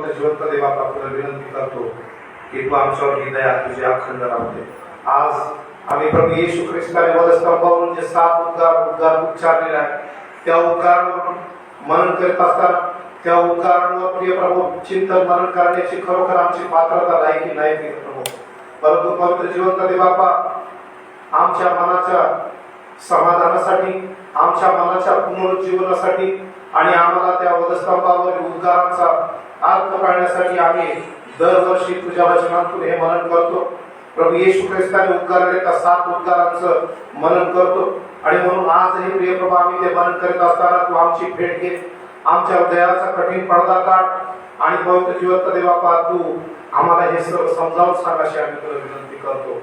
पवित्र जिवंत देवाला पुढे विनंती करतो की तू आमच्यावर ही दया तुझी अखंड राहते. आज आम्ही प्रभू येशू ख्रिस्ताने वधस्तंभावरून जे 7 उद्गार उच्चारलेले आहेत त्या उद्गारांवर मनन करीत असताना त्या उद्गारांवर प्रिय प्रभू चिंतन मनन करण्याची खरोखर आमची पात्रता लायकी नाही प्रिय प्रभू. परंतु पवित्र जिवंत देवापा आमच्या मनाच्या समाधानासाठी, आमच्या मनाच्या पुनरुज्जीवनासाठी आणि आम्हाला त्या वधस्तंभावरील उद्गारांचा अर्थ कळण्यासाठी आम्ही दरवर्षी तुझ्या वचनातून हे मनन करतो. प्रभू येशू ख्रिस्ताने उद्गारले त्या 7 उद्गारांचं मनन करतो आणि म्हणून आजही प्रिय प्रभू आम्ही ते मनन करीत असताना तू आमची भेट घे, आमच्या हृदयाचा कठीण पडदा काढ आणि पवित्र जिवंत देवापा तू आम्हाला हे सर्व समजावून सांग अशी आम्ही तुला विनंती करतो.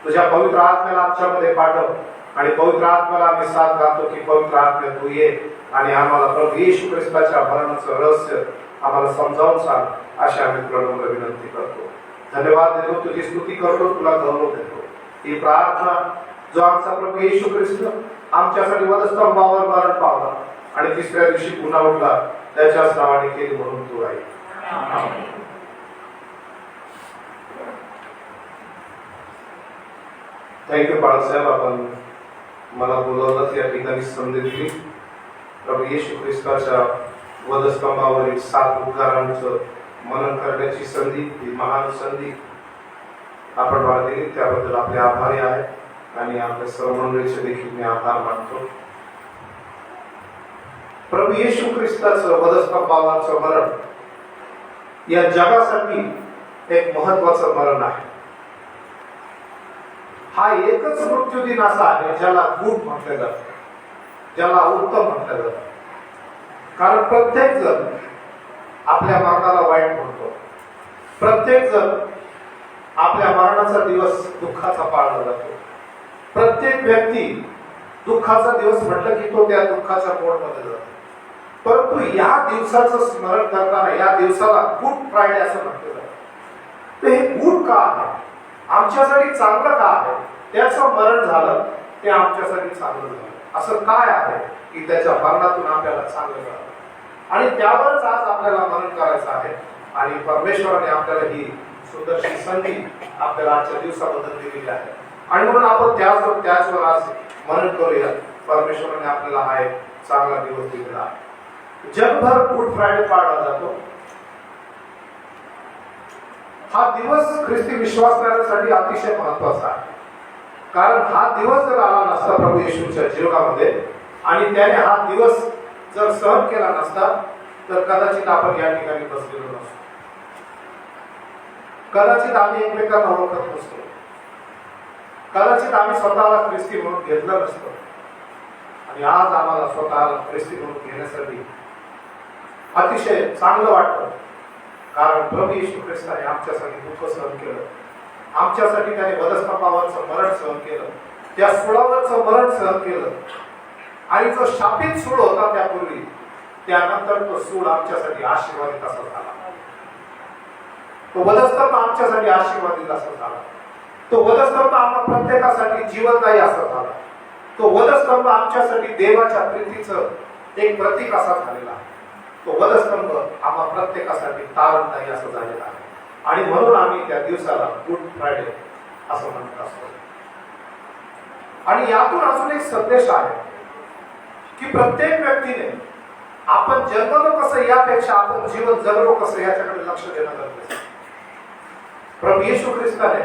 तुझ्या पवित्र आत्म्याला आमच्यामध्ये पाठव आणि पवित्र आत्म्याला आम्ही साथ घालतो की पवित्र आत्म्या तू ये आणि आम्हाला प्रभू येशू ख्रिस्ताच्या मरणाचं रहस्य आम्हाला समजावून सांग अशी आम्ही तुला विनंती करतो. धन्यवाद देतो, तुझी स्तुती करतो, तुला गौरव देतो. ही प्रार्थना जो आमचा प्रभू येशू ख्रिस्त आमच्यासाठी वधस्तंभावर मरण पावला आणि 3ऱ्या दिवशी पुन्हा उठला त्याच्याच नावाने केली म्हणून तू आहे. थँक्यू बाळासाहेब, आपण मला बोलवलं या ठिकाणी संधी दिली. प्रभू येशू ख्रिस्ताच्या वधस्तंभावरील 7 उद्गारांचं मनन करण्याची संधी, ही महान संधी आपण मला दिली त्याबद्दल आपले आभारी आहे आणि आपल्या सर्व मंडळीचे देखील मी आभार मानतो. प्रभू येशू ख्रिस्ताचं वधस्तंभावरचं मरण या जगासाठी एक महत्वाचं मरण आहे. हा एकच मृत्यूदिन असा आहे ज्याला गुड म्हटलं जातं, ज्याला उत्तम म्हटलं जातं. कारण प्रत्येक जण आपल्या मरणाला वाईट म्हणतो, प्रत्येक जण आपल्या मरणाचा दिवस दुःखाचा पाळला जातो. प्रत्येक व्यक्ती दुःखाचा दिवस म्हटलं की तो त्या दुःखाच्या मोडमध्ये जातो. परंतु या दिवसाचं स्मरण करताना या दिवसाला गुड फ्रायडे असं म्हटलं जातं. तर हे गुड का आहे, आमच्यासाठी चांगलं का आहे, त्याचं मरण झालं ते आमच्यासाठी चांगलं झालं असं काय आहे की त्याच्या मरणातून आपल्याला चांगलं झालं आणि त्यावरच आज आपल्याला मनन करायचं आहे. आणि परमेश्वराने आपल्याला ही सुंदरशी संधी आपल्याला आजच्या दिवसाबद्दल दिलेली आहे आणि म्हणून आपण त्याचवर आज मनन करूया. परमेश्वराने आपल्याला हा एक चांगला दिवस दिलेला आहे. जगभर गुड फ्रायडे पाळला जातो. हा दिवस ख्रिस्ती विश्वासणाऱ्यांसाठी अतिशय महत्वाचा आहे. कारण हा दिवस जर आला नसता प्रभू येशूच्या जीवनामध्ये आणि त्याने हा दिवस जर सहन केला नसता तर कदाचित आपण या ठिकाणी बसलेलो नसतो, कदाचित आम्ही एकमेकांना ओळखत नसतो, कदाचित आम्ही स्वतःला ख्रिस्ती म्हणून घेतलं नसतं. आणि आज आम्हाला स्वतःला ख्रिस्ती म्हणून घेण्यासाठी अतिशय चांगलं वाटतं. कारण प्रभू येशू ख्रिस्ताने आमच्यासाठी दुःख सहन केलं, आमच्यासाठी त्याने वधस्तंभावरचं मरण सहन केलं, त्या सुळावरचं मरण सहन केलं आणि जो शापित सूळ होता त्यापूर्वी त्यानंतर तो सूळ आमच्यासाठी आशीर्वादित असा झाला. तो वधस्तंभ आमच्यासाठी आशीर्वादित असा झाला. तो वधस्तंभ आम्हा प्रत्येकासाठी जीवनदायी असा झाला. तो वधस्तंभ आमच्यासाठी देवाच्या प्रीतीचं एक प्रतीक असा झालेला आहे. तो वधस्तंभ आम्हा प्रत्येकासाठी तारणदायी असं झालेला आहे आणि म्हणून आम्ही त्या दिवसाला गुड फ्रायडे असं म्हणत असतो. आणि यातून अजून एक संदेश आहे की प्रत्येक व्यक्तीने आपण जन्मलो कसं यापेक्षा आपण जीवन जगलो कसं याच्याकडे लक्ष देणं गरजेचं आहे. प्रभू येशू ख्रिस्ताने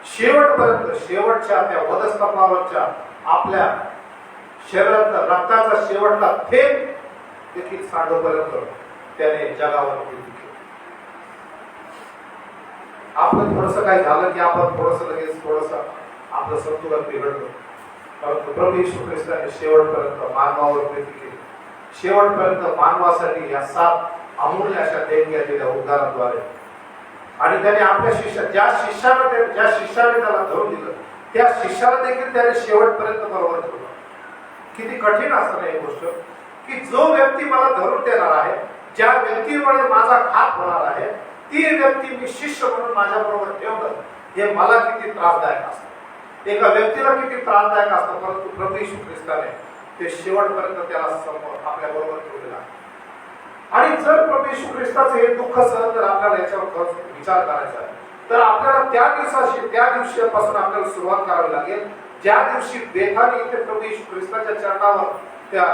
शेवटपर्यंत शेवटच्या त्या वधस्तंभावरच्या आपल्या शरीरातला रक्ताचा शेवटला थेंब देखील सांडोपर्यंत त्याने जगावर प्रीती केली. आपलं थोडस काही झालं की आपण थोडस आपलं संतुलन बिघडलं. परंतु प्रभू येशू ख्रिस्ताने शेवटपर्यंत मानवावर प्रीती केली. शेवटपर्यंत मानवासाठी या 7 अमूल्य अशा देणग्या दिल्या उद्गाराद्वारे आणि त्याने आपल्या ज्या शिष्याने त्याला धरून दिलं त्या शिष्याला देखील त्याने शेवटपर्यंत बरोबर ठेवलं. किती कठीण असतं ही गोष्ट की जो व्यक्ती मला धरून देणार आहे, ज्या व्यक्तीमुळे माझा घात होणार आहे, ती व्यक्ती मी शिष्य म्हणून माझ्या बरोबर ठेवलं हे मला किती त्रासदायक असतं, एका व्यक्तीला किती त्रासदायक असतं. परंतु प्रभू येशू ख्रिस्ताने ते शेवटपर्यंत त्याला समोर आपल्या बरोबर ठेवलेलं आहे. आणि जर प्रभू येशू ख्रिस्ताचं हे दुःख सहन जर आपल्याला याच्यावर विचार करायचा आहे, तर आपल्याला त्या दिवशीपासून आपल्याला सुरुवात करावी लागेल, ज्या दिवशी बेथानी इथे प्रभू येशू ख्रिस्ताच्या चरणावर त्या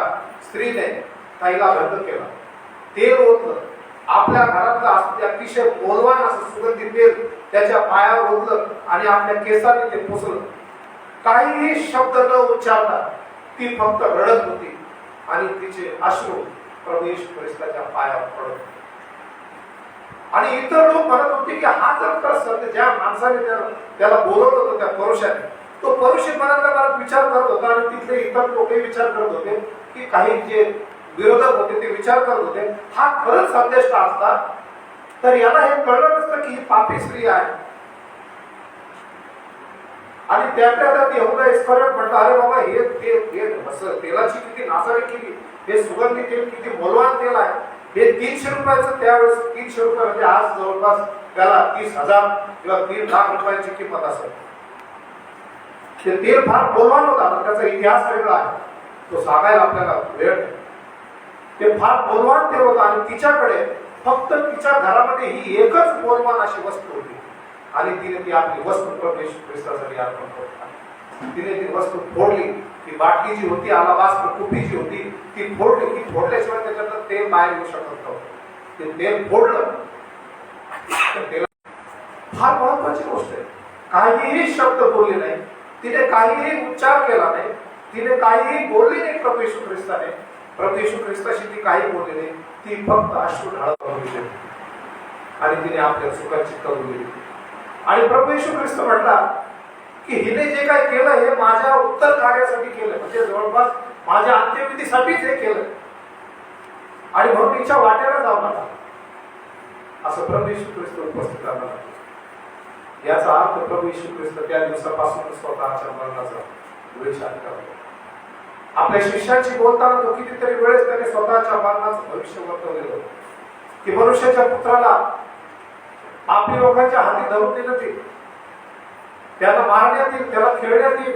स्त्रीने ताईला बंद केला, तेल ओतलं, आपल्या घरातलं अतिशय मौल्यवान असं सुगंधी तेल त्याच्या पायावर ओतलं आणि आपल्या केसाने ते पुसलं. काहीही शब्द न उच्चारता ती फक्त रडत होती आणि तिचे अश्रू प्रभू येशू ख्रिस्ताच्या पायावर पडत. आणि इतर लोक म्हणत होते की हा जर तर सत्य, ज्या माणसाने त्याला बोलवलं होतं त्या पुरुषाने, तो पुरुष मनात विचार करत होता आणि तिथले इतर लोकही विचार करत होते की काही जे विरोधक होते ते विचार करत होते, हा खरंच संदेश असता तर याला हे कळलं नसतं की ही पापी स्त्री आहे. आणि त्यातल्या त्यात यहूदा इस्करियोत म्हटलं, अरे बाबा हे तेलाची किती नासाडी केली, हे सुगंधी तेल किती मौल्यवान तेल आहे, हे 300 रुपयाचं, त्यावेळेस 300 रुपये म्हणजे आज जवळपास त्याला 30,000 किंवा 3 लाख रुपयाची किंमत असेल. ते तेल फार मौल्यवान होता, त्याचा इतिहास वेगळा आहे, तो सांगायला आपल्याला वेळ नाही. ते फार मौल्यवान तेल होतं आणि तिच्याकडे फक्त तिच्या घरामध्ये ही एकच मौल्यवान अशी वस्तू होती आणि तिने ती आपली वस्तू प्रभू येशू ख्रिस्तासाठी अर्पण केली. तिने ती वस्तू फोडली, ती बाटली जी होती, अलाबास्टर कुपी जी होती, ती फोडली. ती फोडल्याशिवाय त्याच्यातलं तेल बाहेर येऊ शकत नव्हतं. ते तेल फोडलं. फार महत्वाची गोष्ट आहे. काहीही शब्द बोलले नाही, तिने काहीही उच्चार केला नाही, तिने काहीही बोलली नाही. प्रभू येशू ख्रिस्ताने, प्रभू येशू ख्रिस्ताशी ती काही बोलली नाही. ती फक्त अश्रू ढाळत होती आणि तिने आपल्या सुखाची करून दिली. आणि प्रभू येशू ख्रिस्त म्हटला की हिने जे काय केलं हे माझ्या उत्तर कार्यासाठी केलं, म्हणजे जवळपास माझ्या अंत्यविधीसाठीच हे केलं आणि म्हणून तिच्या वाट्याला जाऊ नका, असं प्रभू येशू ख्रिस्त उपस्थित करणार. याचा अर्थ प्रभू येशू ख्रिस्त त्या दिवसापासून स्वतःच्या मरणाचा विचार करतो. आपल्या शिष्यांशी बोलताना तो कितीतरी वेळेस त्याने स्वतःच्या मरणाचं भविष्य वर्तवलेलं होतं की मनुष्याच्या पुत्राला आपली लोकांच्या हाती धरून दिलं, ते त्याला मारण्यात येईल, त्याला खेळण्यात येईल,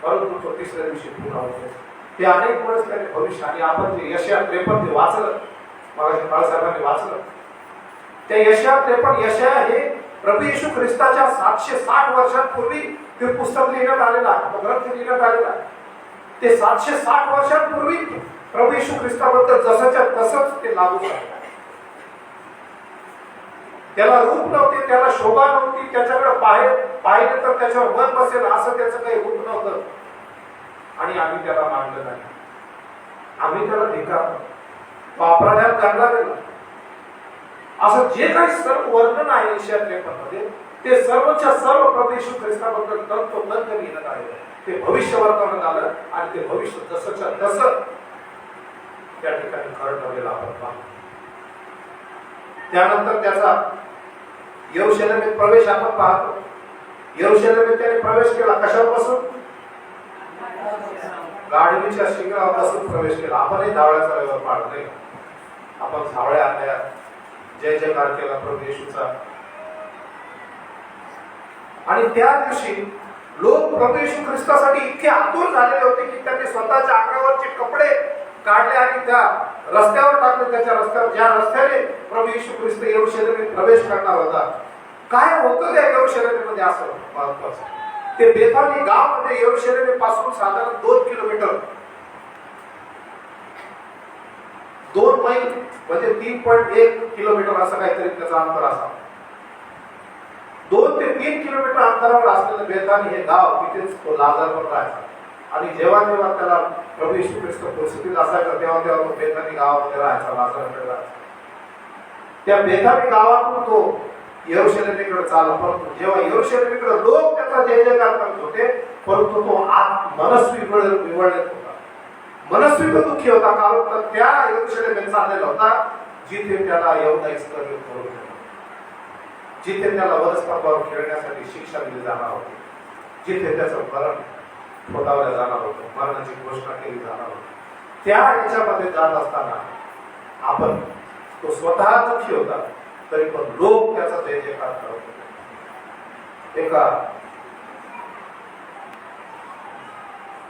परंतु तो तिसऱ्या दिवशी पुन्हा होतो. ते अनेक वेळेस त्याने भविष्य, आणि आपण जे यशया 53 वाचलं, मगाशी बाळासाहेबांनी वाचलं, त्या यशया 53, यशया हे प्रभू येशू ख्रिस्ताच्या 760 वर्षांपूर्वी ते पुस्तक लिहिण्यात आलेलं आहे, तो ग्रंथ लिहिण्यात आलेला आहे. ते 760 वर्षांपूर्वी प्रभू येशू ख्रिस्ताबद्दल जसंच्या तसंच ते लागू झालं. त्याला रूप नव्हते, त्याला शोभा नव्हती, त्याच्याकडे पाहिलं तर त्याच्यावर मन बसेल असं त्याचं काही रूप नव्हतं. आणि आम्ही त्याला मानलं नाही, आम्ही त्याला धिक्कारलं, तो अपराधात गणला गेला. असं जे काही सर्व वर्णन आहे यशया 53 मध्ये, ते सर्वच्या सर्व प्रभू येशू ख्रिस्ताबद्दल तंतोतंत लिहिण्यात आलेलं आहे. ते भविष्य वर्तवण्यात आलं आणि ते भविष्य जसंच्या तसं त्या ठिकाणी खरं ठरलेलं आपण पाहतो. त्यानंतर त्याचा यरूशलेमेत प्रवेश आपण पाहतो. यरूशलेमेत त्याने प्रवेश केला, कशापासून? गाढवीच्या शिंगापासून प्रवेश केला. आपणही धावळ्याचा व्यवहार पाळला नाही, आपण धावळ्या आणल्या, जय जयकार केला प्रभू येशूचा. आणि त्या दिवशी लोक प्रभू येशू ख्रिस्तासाठी इतके आतुर झालेले होते की त्यांनी स्वतःच्या अंगावरचे कपडे काढले आणि त्या रस्त्यावर टाकले. त्याच्या रस्त्यावर, ज्या रस्त्याने प्रभू येशू ख्रिस्त यरूशलेमेत प्रवेश करणार होता, काय होतं त्या यरूशलेमेमध्ये असं महत्वाचं. ते बेथानी गाव म्हणजे यरूशलेमेपासून साधारण 2 किलोमीटर, 2 मैल म्हणजे 3.1 किलोमीटर असं काहीतरी त्याचं अंतर असावं. 2 ते 3 किलोमीटर अंतरावर असलेलं बेथानी हे गाव, तिथेच तो लाजारवर राहायचा. आणि जेव्हा जेव्हा त्याला प्रभू येशू ख्रिस्त प्रसिद्धीत असायचा तेव्हा तेव्हा तो बेथानी गावामध्ये राहायचा, लाजारकडे राहायचा. त्या बेथानी गावातून तो यरूशलेमेकडे चालला. परंतु जेव्हा यरूशलेमेकडे लोक त्याचा जय जयकार करत होते, परंतु तो आत मनस्वी विवळलेत होता, मनस्वी दुःखी होता, कारण त्या यरूशलेमेत चाललेला होता जिथे त्याला यहूदा इस्करियोत करून, जिथे त्याला वधस्तंभावर खेळण्यासाठी शिक्षा दिली जाणार होती, जिथे त्याचं मरण ठोठावलं जाणार होतं, मरणाची घोषणा केली जाणार होती. त्या याच्यामध्ये जात असताना आपण, तो स्वतः दुःखी होता तरी पण लोक त्याचा जय जयकार करत होते. एका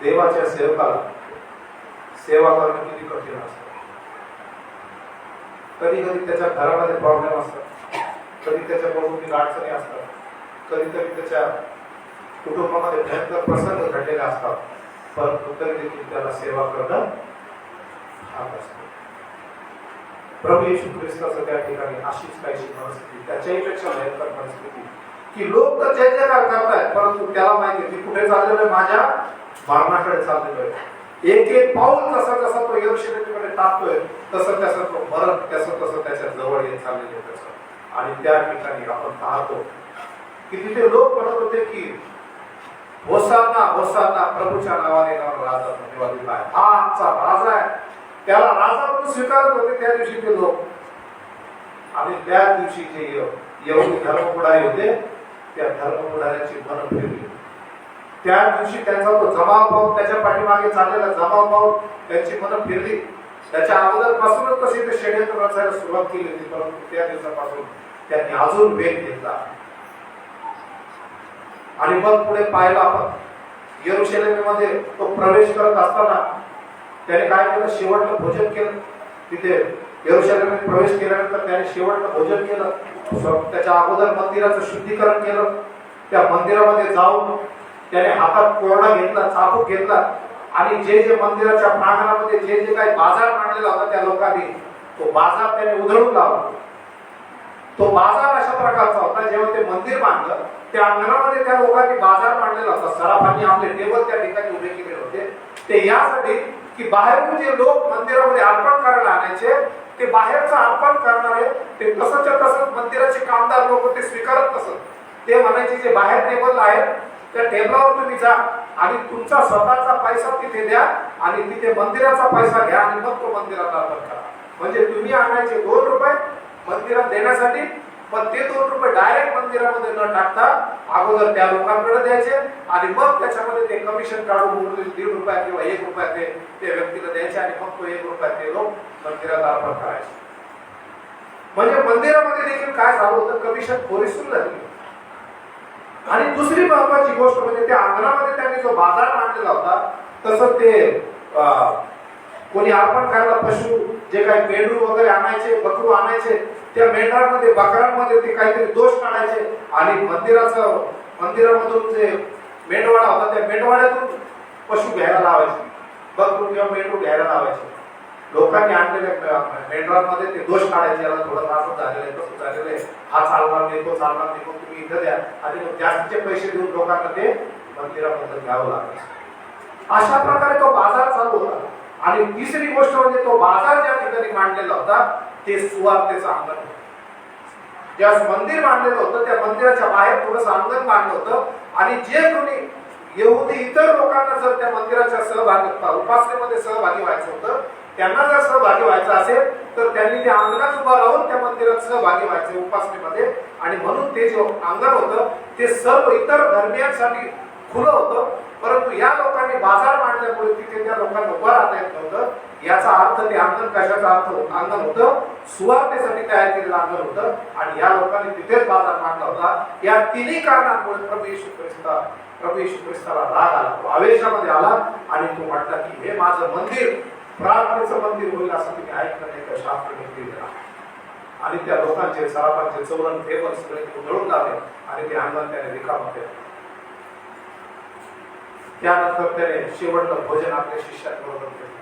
देवाच्या सेवकाला सेवा करणं किती कठीण असतं. कधी कधी त्याच्या घरामध्ये प्रॉब्लेम असतात, कधी त्याच्या कौटुंबिक अडचणी असतात, कधीतरी त्याच्या कुटुंबामध्ये भयंकर प्रसंग घडलेले असतात, परंतु तरी देखील त्याला सेवा करणं भाग असतो. प्रभू येशू ख्रिस्ताचं त्या ठिकाणी अशीच काहीशी परिस्थिती, त्याच्याही पेक्षा भयंकर परिस्थिती की लोक तर जय जयकार करतायत, परंतु त्याला माहिती आहे कुठे चाललेलं आहे, माझ्या मरणाकडे चाललेलो आहे. एक एक पाऊल जसा जसा तो यरूशलेमकडे टाकतोय तसं तसं तो मरण तसं त्याच्या जवळ येत चाललेलं आहे तसं. आणि त्या ठिकाणी आपण पाहतो की तिथे लोक म्हणत होते की होसाना होसाना, प्रभूच्या नावाने येणारा राजा धन्यवादित आहे, हा आमचा राजा आहे. त्याला राजा म्हणून स्वीकारत होते त्या दिवशी ते लोक. आणि त्या दिवशी जे यहुदी धर्मपुढारी होते त्या धर्मपुढाऱ्यांची मन फिरली. त्या दिवशी त्यांचा तो जमाव पाहून, त्याच्या पाठीमागे चाललेला जमाव पाहून त्यांची मन फिरली. त्याच्या अगोदर पासूनच तसे ते षडयंत्र रचायला सुरुवात केली होती, परंतु त्या दिवसापासून त्यांनी अजून वेग घेतला. आणि मग पुढे पाहिलं आपण यरूशलेममध्ये तो प्रवेश करत असताना त्याने काय केलं, शेवटचं भोजन केलं. तिथे यरूशलेममध्ये प्रवेश केल्यानंतर त्याने शेवटचं भोजन केलं. त्याच्या अगोदर मंदिराचं शुद्धीकरण केलं. त्या मंदिरामध्ये जाऊन त्याने हातात कोरडा घेतला, चाबूक घेतला आणि जे जे मंदिराच्या प्रांगणामध्ये जे जे काही बाजार मांडलेला होता त्या लोकांनी तो बाजार त्याने उधळून लावला. तो बाजार अशा प्रकारचा होता, जेव्हा ते मंदिर बांधलं त्या अंगणामध्ये त्या लोकांनी बाजार मांडलेला होता. सराफांनी आपले टेबल त्या ठिकाणी उभे केले होते. ते यासाठी की बाहेरून जे लोक मंदिरामध्ये अर्पण करायला आणायचे ते बाहेरचं अर्पण करणारे ते तसंच्या तसंच मंदिराचे कामदार लोक ते स्वीकारत नसत. ते म्हणायचे जे बाहेर टेबल आहेत त्या टेबलावर तुम्ही जा आणि तुमचा स्वतःचा पैसा तिथे द्या आणि तिथे मंदिराचा पैसा घ्या आणि मग तो मंदिरात अर्पण करा. म्हणजे तुम्ही आणायचे 2 रुपये मंदिरात देण्यासाठी, पण ते 2 रुपये डायरेक्ट मंदिरामध्ये न टाकता अगोदर त्या लोकांकडे द्यायचे आणि मग त्याच्यामध्ये ते कमिशन काढून उरलेले 1.5 रुपये किंवा 1 रुपया ते व्यक्तीला द्यायचे आणि मग तो 1 रुपया ते लोक मंदिरात अर्पण करायचे. म्हणजे मंदिरामध्ये देखील काय झालं होतं, कमिशन खोरी सुरू झाली. आणि दुसरी महत्वाची गोष्ट म्हणजे त्या अंगणामध्ये त्यांनी जो बाजार मांडलेला होता तसं ते कोणी अर्पण करायला पशु जे काही मेंढरू वगैरे आणायचे, बकरू आणायचे, त्या मेंढरांमध्ये बकरांमध्ये ते काहीतरी दोष काढायचे आणि मंदिरामधून जे मेंढवाडा होता त्या मेंढवाड्यातून पशु घ्यायला लावायचे, बकरू किंवा मेंढरू घ्यायला लावायचे. लोकांनी आणलेल्या मेंढरांमध्ये ते दोष काढायचे, याला थोडं असं झालेलं आहे, तसं झालेलं आहे, हा चालणार नाही, तो चालणार नाही, मग तुम्ही इथं द्या आणि मग जास्तीचे पैसे देऊन लोकांना ते मंदिरामध्ये घ्यावं लागेल. अशा प्रकारे तो बाजार चालू होता. आणि तिसरी गोष्ट म्हणजे तो बाजार ज्या ठिकाणी मांडलेला होता ते सुवार्तेचं अंगण होतं. ज्या मंदिर मांडलेलं होतं त्या मंदिराच्या बाहेर थोडंसं अंगण बांधलं होतं आणि जे कोणी यहुदी इतर लोकांना जर त्या मंदिराच्या उपासनेमध्ये सहभागी व्हायचं होतं, त्यांना जर सहभागी व्हायचं असेल तर त्यांनी त्या अंगणात उभा राहून त्या मंदिरात सहभागी व्हायचे उपासनेमध्ये. आणि म्हणून ते जे अंगण होतं ते सर्व इतर धर्मियांसाठी खुलं होतं, परंतु या लोकांनी बाजार मांडल्यामुळे तिथे त्या लोकांना उभं राहता येत नव्हतं. याचा अर्थ ते अंगण कशाचा अंगण होतं, सुवार्तेसाठी तयार केलेलं अंगण होतं आणि या लोकांनी तिथेच बाजार मांडला होता. या तिन्ही कारणांमुळे प्रभू येशू ख्रिस्ताला राग आला, तो आवेशामध्ये आला आणि तो म्हटला की हे माझं मंदिर प्रार्थनेचं मंदिर होईल असं तुम्ही ऐकलं नाही का, शास्त्र लिहिलेलं. आणि त्या लोकांचे सराफांचे चौरंग टेबल सगळे उधळून लावले आणि ते अंगण त्याने रिकामं केलं. त्यानंतर त्याने शेवटचं भोजन आपल्या शिष्यांबरोबर केलं.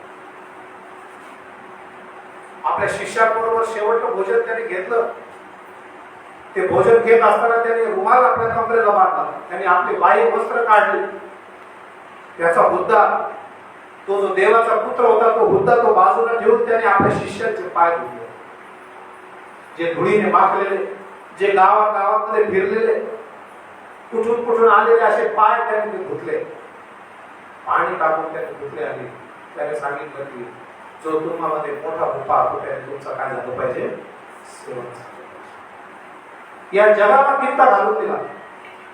आपल्या शिष्यांबरोबर शेवटचं भोजन त्याने घेतलं. ते भोजन घेत असताना त्याने रुमाल आपल्या कमरेला बांधला, त्याने आपले बाह्य वस्त्र काढले, त्याचा हुद्दा, तो जो देवाचा पुत्र होता तो हुद्दा तो बाजूला ठेवून त्याने आपल्या शिष्यांचे पाय धुतले. जे धुळीने माखलेले, जे गावागावांमध्ये फिरलेले, कुठून आलेले असे पाय त्याने ते धुतले, पाणी टाकून त्याने धुतले आणि त्याने सांगितलं की जो तुम्हाला मोठा भूपा कुठे तुमचा काय झालं पाहिजे, सेवन. या जगाला किंता घालून दिला.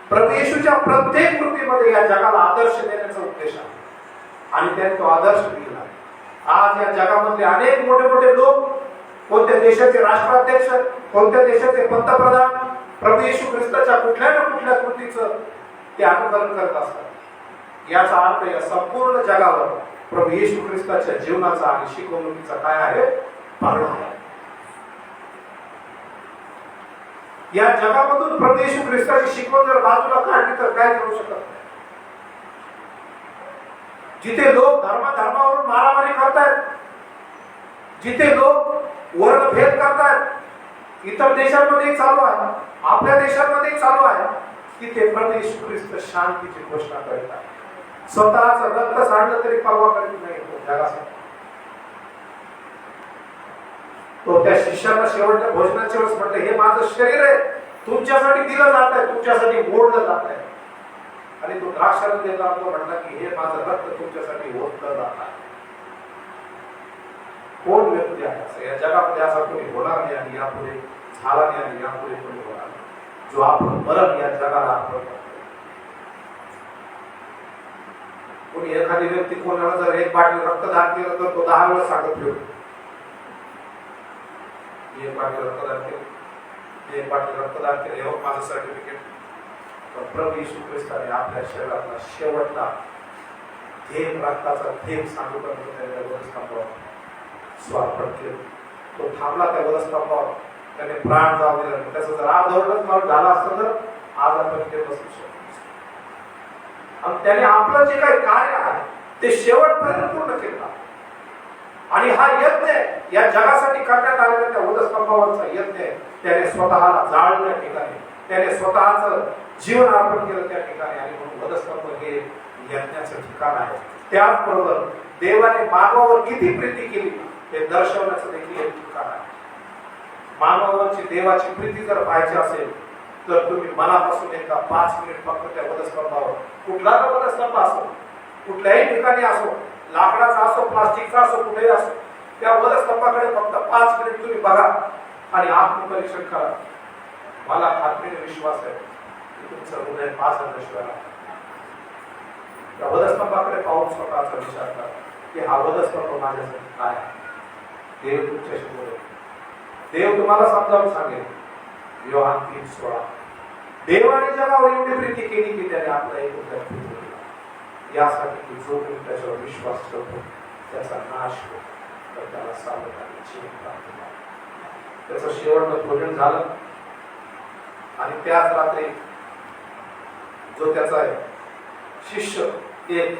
प्रभू येशूच्या प्रत्येक कृतीमध्ये या जगाला आदर्श देण्याचा उद्देश आहे आणि त्याने तो आदर्श दिला. आज या जगामध्ये अनेक मोठे मोठे लोक, कोणत्या देशाचे राष्ट्राध्यक्ष, कोणत्या देशाचे पंतप्रधान प्रभू येशू ख्रिस्ताच्या कुठल्या ना कुठल्या कृतीचं ते अनुकरण करत असतात. याचा अर्थ या संपूर्ण जगावर प्रभू येशू ख्रिस्ताच्या जीवनाचा आणि शिकवणुकीचा काय आहे, परिणाम आहे. या जगामधून प्रभू येशू ख्रिस्ताची शिकवण जर बाजूला काढली तर काय करू शकत नाही. जिथे लोक धर्मावरून मारामारी करतायत, जिथे लोक वर्णभेद करतायत, इतर देशांमध्ये चालू आहे, आपल्या देशांमध्ये चालू आहे, तिथे प्रभू येशू ख्रिस्त शांतीची घोषणा करतात. स्वतःच रक्त सांडलं तरी परवा करीत नाही तो जगासाठी. तो त्या शिष्याला शेवटच्या भोजनाच्या वेळेस म्हटलं, हे माझं शरीर आहे, तुमच्यासाठी दिलं जात आहे, तुमच्यासाठी मोडलं जात आहे. आणि तो द्राक्षाला देता तो म्हटला की हे माझं रक्त तुमच्यासाठी ओतलं जात आहे. कोण व्यक्ती आहे असं या जगामध्ये असा कोणी होणार नाही आणि यापुढे झाला नाही आणि यापुढे कोणी होणार नाही, जो आपण मरण या जगाला अर्पण करतो. कोणी एखादी व्यक्ती कोणाला जर एक बाटली रक्तदान केलं तर तो 10 वेळा सांगत फिरतो, एक बाटली रक्तदान केलं, एक बाटली रक्तदान केलं, हे माझं सर्टिफिकेट. पण प्रभू येशू ख्रिस्ताने आपल्या शरीरातला शेवटला थेंब रक्ताचा थेंब सांगूपर्यंत त्याने वधस्तंभावर स्वार्पण केलं. तो थांबला त्या वधस्तंभावर, त्याने प्राण जाऊ दिला. त्याचं जर अर्धवटच मारून झाला असतं तर आज आपण ते बसू शकतो. आणि त्याने आपलं जे काही कार्य आहे ते शेवटपर्यंत पूर्ण केलं. आणि हा यज्ञ या जगासाठी करण्यात आलेला त्या वधस्तंभावरचा यज्ञ त्याने स्वतःला जाळल्या ठिकाणी, त्याने स्वतःच जीवन अर्पण केलं त्या ठिकाणी. आणि म्हणून वधस्तंभ हे यज्ञाचं ठिकाण आहे. त्याचबरोबर देवाने मानवावर किती प्रीती केली हे दर्शवण्याचं देखील एक ठिकाण आहे. मानवावरची देवाची प्रीती जर पाहायची असेल तर तुम्ही मनापासून एकदा 5 मिनिट फक्त त्या वधस्तंभावर, कुठला वधस्तंभ असो, कुठल्याही ठिकाणी असो, लाकडाचा असो, प्लास्टिकचा असो, कुठेही असो, त्या वधस्तंभाकडे फक्त 5 मिनिट तुम्ही बघा आणि आत्मपरीक्षण करा. मला खात्रीने विश्वास आहे की तुमचं हृदय 5 त्या वधस्तंभाकडे पाहून स्वतःचा विचार करा की हा वधस्तंभ माझ्यासाठी काय आहे. देव तुमच्याशी बोलेल, देव तुम्हाला समजावून सांगेल. योहान 3:16 देवाने जगावर एवढी प्रीती केली की त्याने आपला एक पुत्र दिला, यासाठी की जो कोणी त्याच्यावर विश्वास ठेवतो त्याचा नाश होतो, तर त्याला सार्वकालिक जीवन प्राप्त होते. त्याचं शेवटचं भोजन झालं आणि त्याच रात्री जो त्याचा शिष्य एक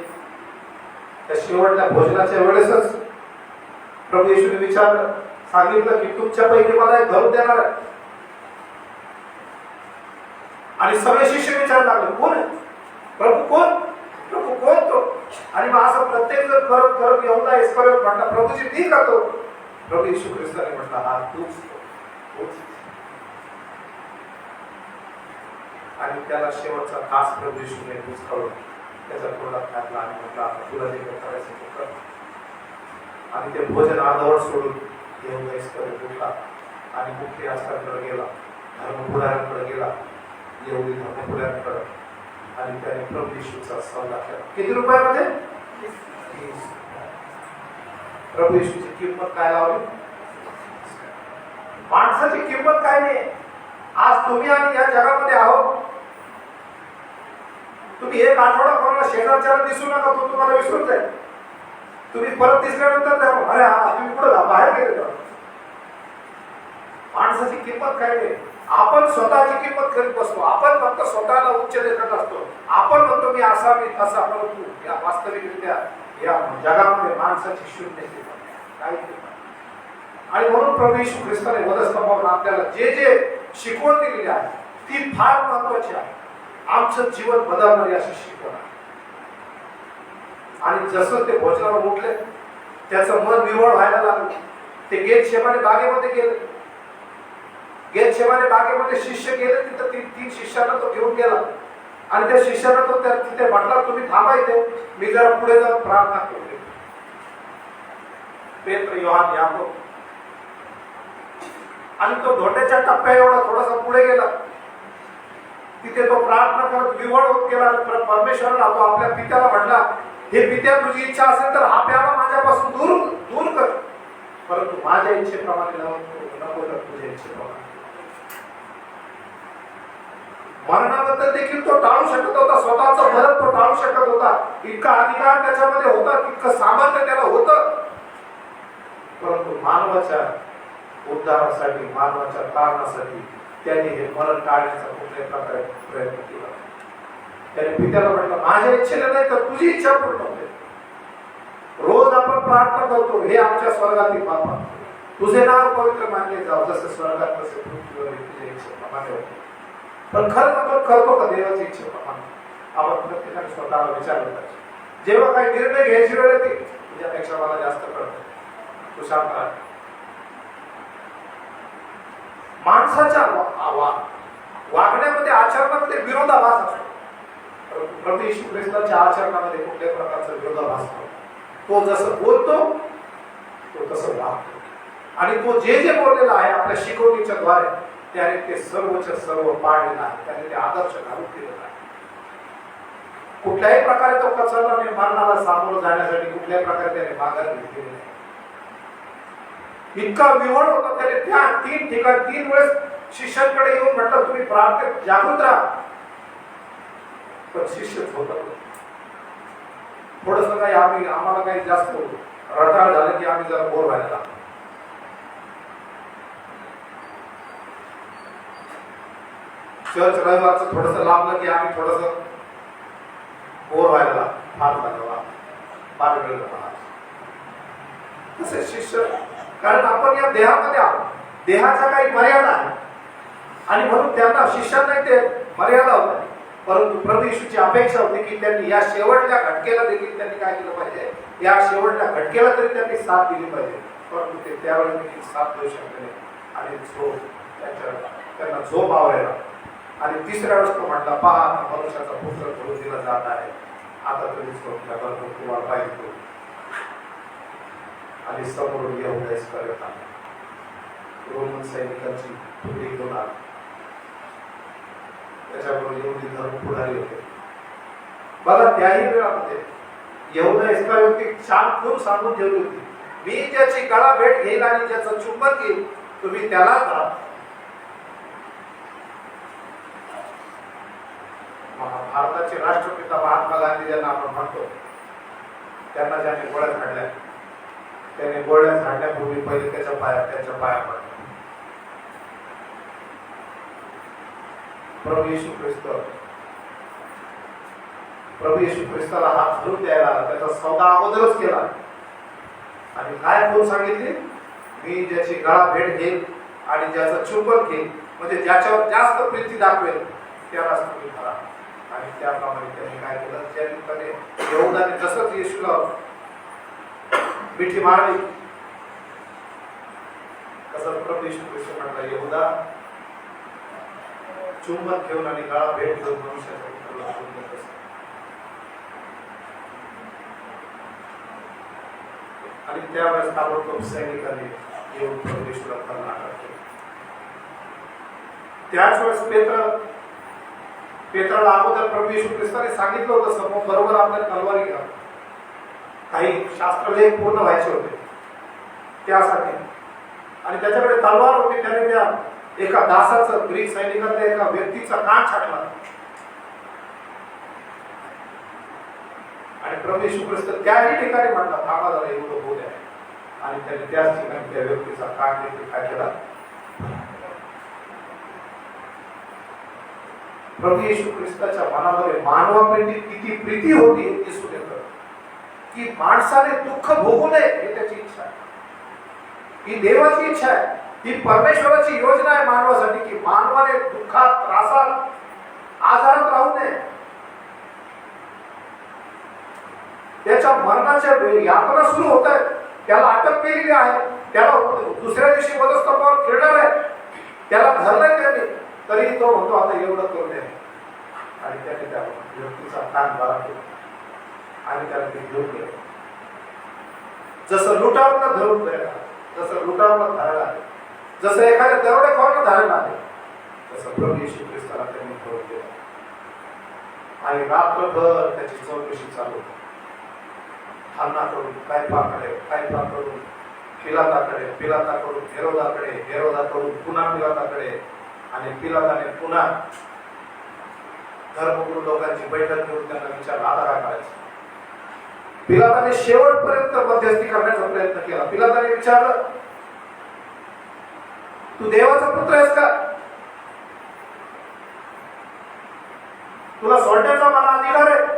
त्या शेवटच्या भोजनाच्या वेळेसच प्रभू येशूने विचारलं, सांगितलं की तुमच्यापैकी मला एक घरून देणार आहे. आणि सगळे शिष्य विचारायला लागले, कोण आहे प्रभू, कोण प्रभू, कोण तो? आणि मग असं प्रत्येक जण करत करत एवढा इस्करियोत म्हटला, प्रभूजी मी करतो. प्रभू येशू ख्रिस्ताने म्हटला, हा तूच. आणि त्याला शेवटचा खास प्रभू येशूने बुचकळून त्याचा तोंडात घातला आणि म्हटला, तुला जे करायचं ते कर. आणि ते भोजन अर्धवट सोडून एवढा इस्करियोत उठला आणि मुख्य याजकांकडे गेला, धर्मपुढाऱ्यांकडे गेला, एवढी धर्मपुढाऱ्यांकडे, आणि त्याने प्रभू येशूचा सौदा केला. किती रुपयामध्ये? 30. प्रभू येशूची किंमत काय लावली? माणसाची किंमत काय नाही. आज तुम्ही आणि या जगामध्ये आहोत. तुम्ही एक आठवडा कोणाला शेजारच्याला दिसू नका, तो तुम्हाला विसरून जाईल. तुम्ही परत दिसल्यानंतर अरे हा तुम्ही कुठं बाहेर गेले तर. माणसाची किंमत काय नाही. आपण स्वतःची किंमत करीत बसतो. आपण फक्त स्वतःला उच्च लेखत असतो. आपण म्हणतो मी असा मी तसा, परंतु या वास्तविकरित्या या जगामध्ये माणसाची शून्य किंमत काही किंमत. आणि म्हणून प्रभू येशू ख्रिस्ताने वधस्तंभावर आपल्याला जे जे शिकवण दिलेली आहे ती फार महत्वाची आहे. आमचं जीवन बदलणारी अशी शिकवण आहे. आणि जसं ते भोजनावर उठले त्याचं मन विवळ व्हायला लागलं. ते गेतशेमाने बागेमध्ये गेले. गेतशेमाने बागेमध्ये शिष्य गेले. तिथं 3 शिष्यांना तो घेऊन गेला आणि त्या शिष्याला तो तिथे म्हटला, तुम्ही थांबा इथे, मी जरा पुढे जाऊन प्रार्थना करते. पेत्र, योहान, याकोब. आणि तो धोंड्याच्या टप्प्या एवढा थोडासा पुढे गेला. तिथे तो प्रार्थना करत विवळ होत गेला. परमेश्वराला तो आपल्या पित्याला म्हटला, हे पित्या, तुझी इच्छा असेल तर हा प्याला माझ्यापासून दूर कर, परंतु माझ्या इच्छेप्रमाणे नको तर तुझ्या इच्छेप्रमाणे. मरणाबद्दल देखील तो टाळू शकत होता. स्वतःचं मरण तो टाळू शकत होता. इतका अधिकार त्याच्यामध्ये होता, इतकं सामर्थ्य त्याला होतं. परंतु मानवाच्या उद्धारासाठी, मानवाच्या कारणासाठी त्याने हे मरण टाळण्याचा कुठल्याही प्रकारे प्रयत्न केला. त्याने पित्याला म्हटलं, माझ्या इच्छेने नाही तर तुझी इच्छा पूर्ण होते. रोज आपण प्रार्थना करतो, हे आमच्या स्वर्गातील बापा, तुझे नाव पवित्र मानले जाव, जसं स्वर्गात तसे पृथ्वीवर तुझ्या इच्छेप्रमाणे होते. पण खरंच आपण करतो का देवाची इच्छेप्रमाणे? आपण प्रत्येकाने स्वतःला विचारलं पाहिजे. जेव्हा काही निर्णय घ्यायची वेळ येते, तुझ्यापेक्षा मला जास्त कळतं, तू शांत राहा. माणसाच्या वागण्यामध्ये, आचरणामध्ये विरोधाभास असतो. प्रभू येशू ख्रिस्ताच्या आचरणामध्ये कुठल्याही प्रकारचा विरोधाभास नसतो. तो जसं बोलतो तो तसं वागतो. आणि तो जे जे बोललेला आहे आपल्या शिकवणीच्या द्वारे, त्याने ते सर्वच्या सर्व पाळलेलं आहे. त्याने ते आदर्श घालून केलेलं आहे. कुठल्याही प्रकारे तो कचरला मरणाला सामोरं जाण्यासाठी कुठल्याही प्रकारे त्याने माघार घेतलेली नाही. इतका विवळ होता त्याने त्या 3 ठिकाणी 3 वेळेस शिष्यांकडे येऊन म्हटलं, तुम्ही प्रार्थनेत जागृत राहा. पण शिष्य झोपत होते. थोडस काही आम्हाला काही जास्त रटाळ झालं की आम्ही जरा बोर व्हायला लागलो. चर्च रविवारचं थोडस लाभलं की आम्ही थोडस बोर व्हायला लागलो. फार झालं, फार वेळ झाला. तसे शिष्य, कारण आपण या देहामध्ये आहोत, देहाच्या काही मर्यादा आहे आणि म्हणून त्यांना शिष्यांना ते मर्यादा होती. परंतु प्रभू येशूची अपेक्षा होती की त्यांनी या शेवटच्या घटकेला देखील त्यांनी काय केलं पाहिजे, या शेवटच्या घटकेला तरी त्यांनी साथ दिली पाहिजे. परंतु ते त्यावेळेस देखील साथ देऊ शकले आणि त्यांना झोप आवरायला. आणि तिसऱ्या वेळेस तो म्हटला, पहा मनुष्याचा पुत्र करून दिला जात आहे, आता तरी तुम्हाला पाहिजे. आणि समोर यहूदा इस्करियोत आला. रोमन सैनिकांची तुकडी घेऊन आला. त्याच्याबरोबर यहुदी धर्म पुढारी होते. बघा त्याही वेळामध्ये यहूदा इस्करियोत छान खूप सांगून ठेवली होती, मी ज्याची गळा भेट घेईल आणि ज्याचं चुंबन घेईल तुम्ही त्यालाच धरा. भारताचे राष्ट्रपिता महात्मा गांधी ज्यांना आपण म्हणतो, त्यांना ज्याने गोळ्या झाडल्या, त्याने गोळ्या झाडण्यापूर्वी पहिले त्यांच्या पाया पडले. प्रभू येशू ख्रिस्ताला हात धरून द्यायला त्याचा सौदा अगोदरच केला. आणि काय बोल सांगितले, मी ज्याची गळा भेट घेईल आणि ज्याचं चुंबन घेईल, म्हणजे ज्याच्यावर जास्त प्रीती दाखवेल त्यालाच तुम्ही धरा. आणि त्याप्रमाणे त्यांनी काय केलं, ज्याने यहूदाने जसंच येशूला मिठी मारली, तसंच प्रभू येशू ख्रिस्त म्हटला, यहूदा चुंबन घेऊन आणि गळा भेट घेऊन मनुष्याच्या पुत्राला सोडून देत असतो. आणि त्यावेळेस ताबडतोब सैनिकांनी येऊन प्रभू येशूला कर्णाघात केला. त्याच वेळेस पेत्राला अगोदर प्रभू येशू ख्रिस्ताने सांगितलं होतं, समोर बरोबर आपल्या तलवारी घ्या. काही शास्त्रलेख पूर्ण व्हायचे होते त्यासाठी, आणि त्याच्याकडे तलवार होती. त्याने त्या एका दासाचं, ग्रीक सैनिकातल्या एका व्यक्तीचा कान छाटला. आणि प्रभू येशू ख्रिस्त त्याही ठिकाणी म्हटला, थांबा जरा एवढं होऊ द्या. आणि त्याने त्याच ठिकाणी त्या व्यक्तीचा कान देखील काय केला. प्रभू येशू ख्रिस्ताच्या मनामध्ये मानवाप्रती किती प्रीती होती हे दिसून येतं, की माणसाने दुःख भोगू नये हे त्याची इच्छा आहे. ही देवाची इच्छा आहे, ही परमेश्वराची योजना आहे मानवासाठी, की मानवाने दुःखात, त्रासात, आजारात राहू नये. त्याच्या मरणाच्या यात्रा सुरू होत आहे, त्याला अटक केलेली आहे, त्याला दुसऱ्या दिवशी वधस्तंभावर खेळणार आहे, त्याला धरलंय त्यांनी, तरी तो म्हणतो आता एवढं करू नये. आणि त्याने त्या व्यक्तीचा कान बारा केला आणि त्याला ते घेऊन गेलं. जसं लुटावला धरून गेला, जसं लुटावला धरायला आले, जसं एखाद्या दरोडेखोराला धरायला आले, तसं प्रभू येशू ख्रिस्ताला त्यांनी धरून गेलं. आणि रात्रभर त्याची चौकशी चालू होती. हान्नाकडून कायफाकडून पिलाताकडून हेरोदाकडून पुन्हा पिलाताकडे, आणि पिलाताने पुन्हा धर्मगुरू लोकांची बैठक घेऊन त्यांना विचारलं, आता काय करायचं. पिलाताने शेवटपर्यंत मध्यस्थी करण्याचा प्रयत्न केला. पिलाताने विचारलं, तू देवाचा पुत्र आहेस का? तुला सोडण्याचा मला अधिकार आहे.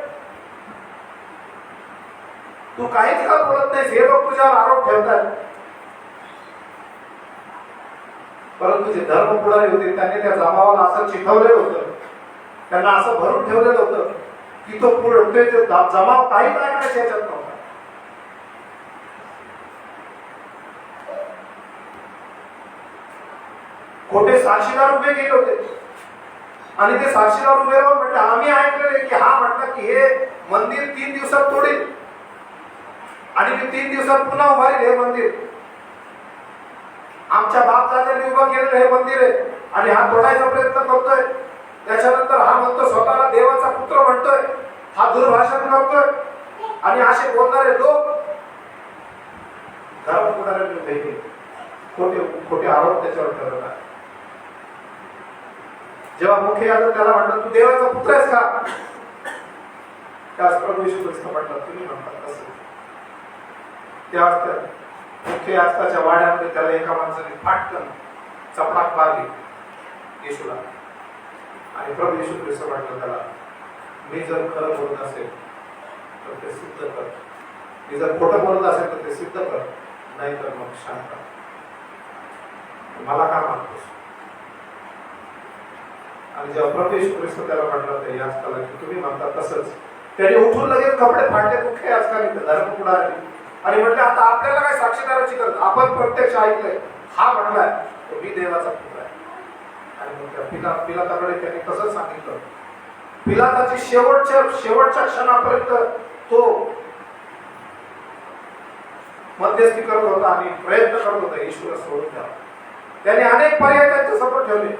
तू काहीच का बोलत नाहीस, हे लोक तुझ्यावर आरोप ठेवतात. परंतु जे धर्म पुढारी होते त्यांनी त्या जमावाला असं चिथवलेलं होतं, त्यांना असं भरून ठेवलेलं होतं की तो पुढे जमाव काही ऐकण्याच्या याच्यात नव्हता. खोटे साक्षीदार उभे केले होते आणि ते साक्षीदार उभे राहून म्हटलं आम्ही ऐकलेले की हा म्हटलं की हे मंदिर 3 दिवसात तोडेल आणि मी 3 दिवसात पुन्हा उभारेल हे मंदिर. आमच्या बापदादांनी उभं केलेलं हे मंदिर आहे आणि हा तोडायचा प्रयत्न करतोय. त्याच्यानंतर हा म्हणतो स्वतःला देवाचा पुत्र म्हणतोय, हा दुर्भाषण करतोय आणि असे बोलणारे लोक धर्म पुढाऱ्यांनी उभे केले. खोटे खोटे आरोप त्याच्यावर करत आहे. जेव्हा मुख्य याजक त्याला म्हटलं तू देवाचा पुत्र आहेस का, त्याच प्रभू येशू ख्रिस्त म्हटलं तुम्ही म्हणतात तसं. तेव्हा मुख्य याजकाच्या वाड्यामध्ये त्याला एका माणसाने फाटकन चपडाक मारली येशूला आणि प्रभू येशू ख्रिस्त म्हटलं त्याला मी जर खरं बोलत असेल तर ते सिद्ध कर, मी जर खोटं बोलत असेल तर ते सिद्ध कर, नाही तर मग शांत. मला का मानतोस? आणि जेव्हा प्रभू येशू ख्रिस्त त्याला म्हटलं त्या याजकाला की तुम्ही म्हणता तसंच, त्याने उठून लगेच कपडे फाडले मुख्य याजकाने धर्म पुढारी आणि म्हटलं आता आपल्याला काय साक्षीदाराची गरज, आपण प्रत्यक्ष ऐकलंय, हा म्हटलाय तो मी देवाचा पुत्र आहे. आणि मग त्या पिलाताकडे त्याने तसंच सांगितलं. पिलाताची शेवटच्या क्षणापर्यंत तो मध्यस्थी करत होता आणि प्रयत्न करत होता येशूला सोडून द्यावा. त्याने अनेक पर्याय त्यांच्या समोर ठेवले.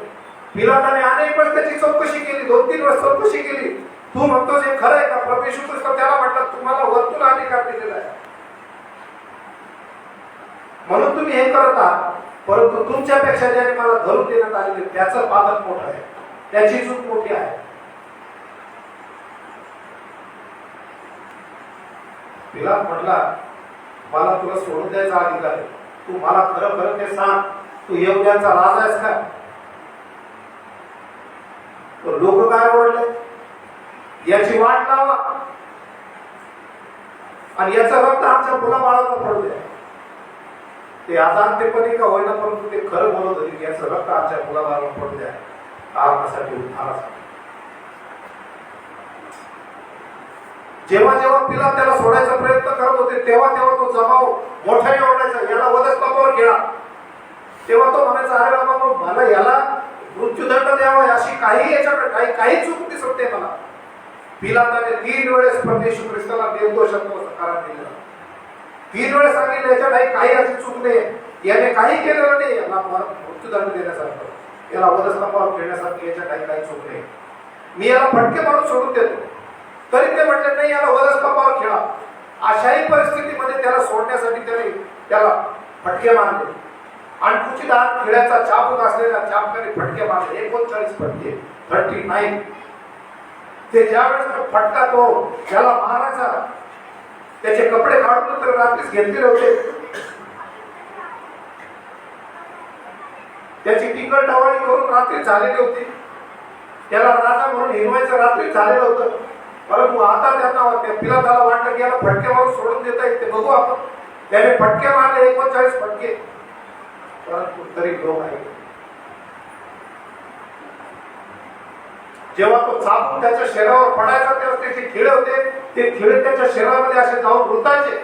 पिलाताने अनेक वेळेस त्याची चौकशी केली, 2-3 वेळेस चौकशी केली. तू म्हणतोस हे खरं आहे का? प्रभू येशू ख्रिस्त त्याला म्हटलं तुम्हाला वरतून अधिकार दिलेला आहे म्हणून तुम्ही हे करत आहात, परंतु तुमच्यापेक्षा ज्याने मला धरून देण्यात आलेले त्याचं पातक मोठं आहे, त्याची चूक मोठी आहे. पिलात म्हटला मला तुला सोडून द्यायचा अधिकार आहे, तू मला खरं खरं ते सांग, तू यहुद्यांचा राजा आहेस का? लोक काय बोलले, याची वाट लावा आणि याचं रक्त आमच्या मुलाबाळाला पडू द्या. ते अजाणतेपणी का होईना परंतु ते खरं बोलत होते की याचं रक्त आमच्या मुलाबाळाला पडू द्या आपल्यासाठी उद्धारासाठी. जेव्हा जेव्हा पिलात त्याला सोडायचा प्रयत्न करत होते तेव्हा तेव्हा तो जमाव मोठ्याने ओरडायचा याला वधस्तंभावर खेळा. तेव्हा तो म्हणायचा अरे बाबा मला याला मृत्यूदंड द्यावा अशी काही याच्याकडे काही चूक दिसत नाही मला. पिलाताने 3 वेळेस प्रभू येशू ख्रिस्ताला निर्दोषत्व कारण दिलं. 3 वेळेस सांगितलं याच्या काही अशी चूक नाही, याने काही केलेलं नाही, याला मृत्यूदंड देण्यासारखं, याला वधस्तंभावर खेळण्यासारखं याच्या काही चूक नाही, मी याला फटके मारून सोडून देतो. तरी ते म्हटले नाही याला वधस्तंभावर खेळा. अशाही परिस्थितीमध्ये त्याला सोडण्यासाठी त्याला फटके मारले आणि कुचीदार खिळ्याचा चाबूक असलेल्या चाबकाने फटके मारले, 39 फटके, 39. ते ज्यावेळेस फटका तो त्याला मारायचा त्याचे कपडे काढून तर रात्रीच घेतलेले होते, त्याची टिकल टवाळी करून रात्री झालेली होती, त्याला राजा म्हणून हिरवायचं रात्री झालेलं होतं. परंतु आता त्यांना त्या पिलाताला वाटलं की याला फटके मारून सोडून देता येते, बघू आपण. त्याने फटके मारले 39 फटके, परंतु तरी लोक आहे. जेव्हा तो चाबूक त्याच्या शरीरावर पडायचा तेव्हा त्याचे खिळे होते, ते खिळे त्याच्या शरीरामध्ये असे जाऊन रुतायचे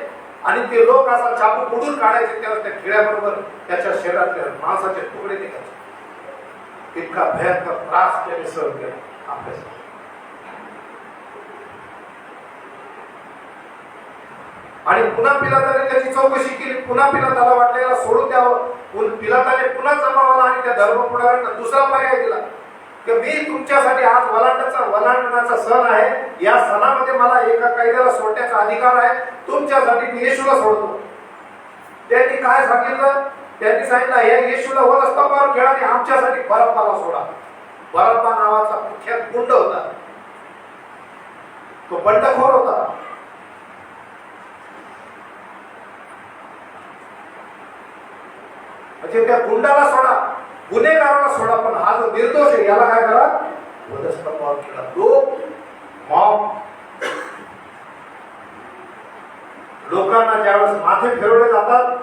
आणि ते लोक असा चाबूक उडून काढायचे तेव्हा त्या खिळ्याबरोबर त्याच्या शरीरातले मांसाचे तुकडे निघायचे. इतका भयंकर त्रास त्याने सहन केला आपल्यासाठी. आणि पुन्हा पिलाताने त्याची चौकशी केली. पुन्हा पिलाताला वाटलं याला सोडून द्यावं. पिलाताने पुन्हा जमावाला आणि त्या धर्मपुढाऱ्यांना दुसरा पर्याय दिला की मी तुमच्यासाठी आज वलांडणाचा सण आहे, या सणामध्ये मला एका कैद्याला सोडण्याचा अधिकार आहे, तुमच्यासाठी मी येशूला सोडतो. त्यांनी काय सांगितलं? त्यांनी सांगितलं या येशूला वधस्तंभावर खेळा आणि आमच्यासाठी बरब्बाला सोडा. बरब्बा नावाचा कुख्यात गुंड होता, तो बंडखोर होता. म्हणजे त्या गुंडाला सोडा, गुन्हेगाराला सोडा, पण हा जो निर्दोष आहे याला काय करा? वधस्तंभावर खेळा. लोक मॉब लोकांना ज्यावेळेस माथे फिरवले जातात,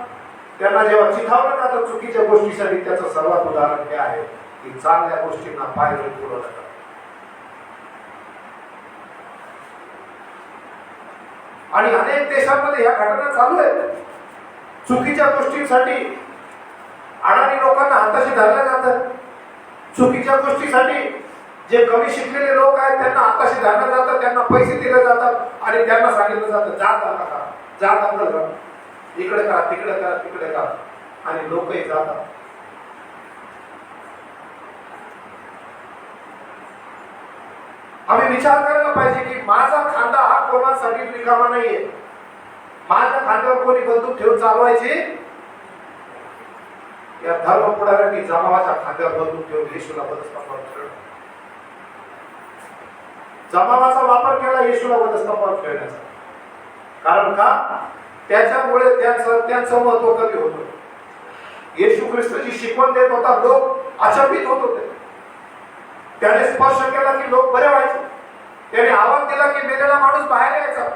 त्यांना जेव्हा चिथावलं जातं चुकीच्या गोष्टीसाठी, त्याचं सर्वात उदाहरण हे आहे की चांगल्या गोष्टींना पाय पुढवलं जातं. आणि अनेक देशांमध्ये या घटना चालू आहेत. चुकीच्या गोष्टींसाठी अडाणी लोकांना हाताशी धरलं जातं. चुकीच्या गोष्टीसाठी जे कमी शिकलेले लोक आहेत त्यांना हाताशी धरलं जातं, त्यांना पैसे दिले जातात आणि त्यांना सांगितलं जातं जा करा, जा दंगल करा, इकडे करा, तिकडे करा, तिकडे करा, आणि लोकही जातात. आम्ही विचार करायला पाहिजे की माझा खांदा हा कोणासाठी रिकामा नाहीये. माझ्या खांद्यावर कोणी बंदूक ठेवून चालवायची? या धर्म पुढाऱ्यांनी जमावाच्या खांद्यावर बंदूक ठेवून येशूला वधस्तंभावर ठेवलं. जमावाचा वापर केला येशूला वधस्तंभावर ठेवण्याचा. कारण का? त्याच्यामुळे त्यांचं महत्व कमी होतं. येशू ख्रिस्ताची शिकवण देत होता, लोक अचंबित होत होते. त्याने स्पर्श केला की लोक बरे व्हायचे. त्याने आवाज दिला की मेलेला माणूस बाहेर यायचा.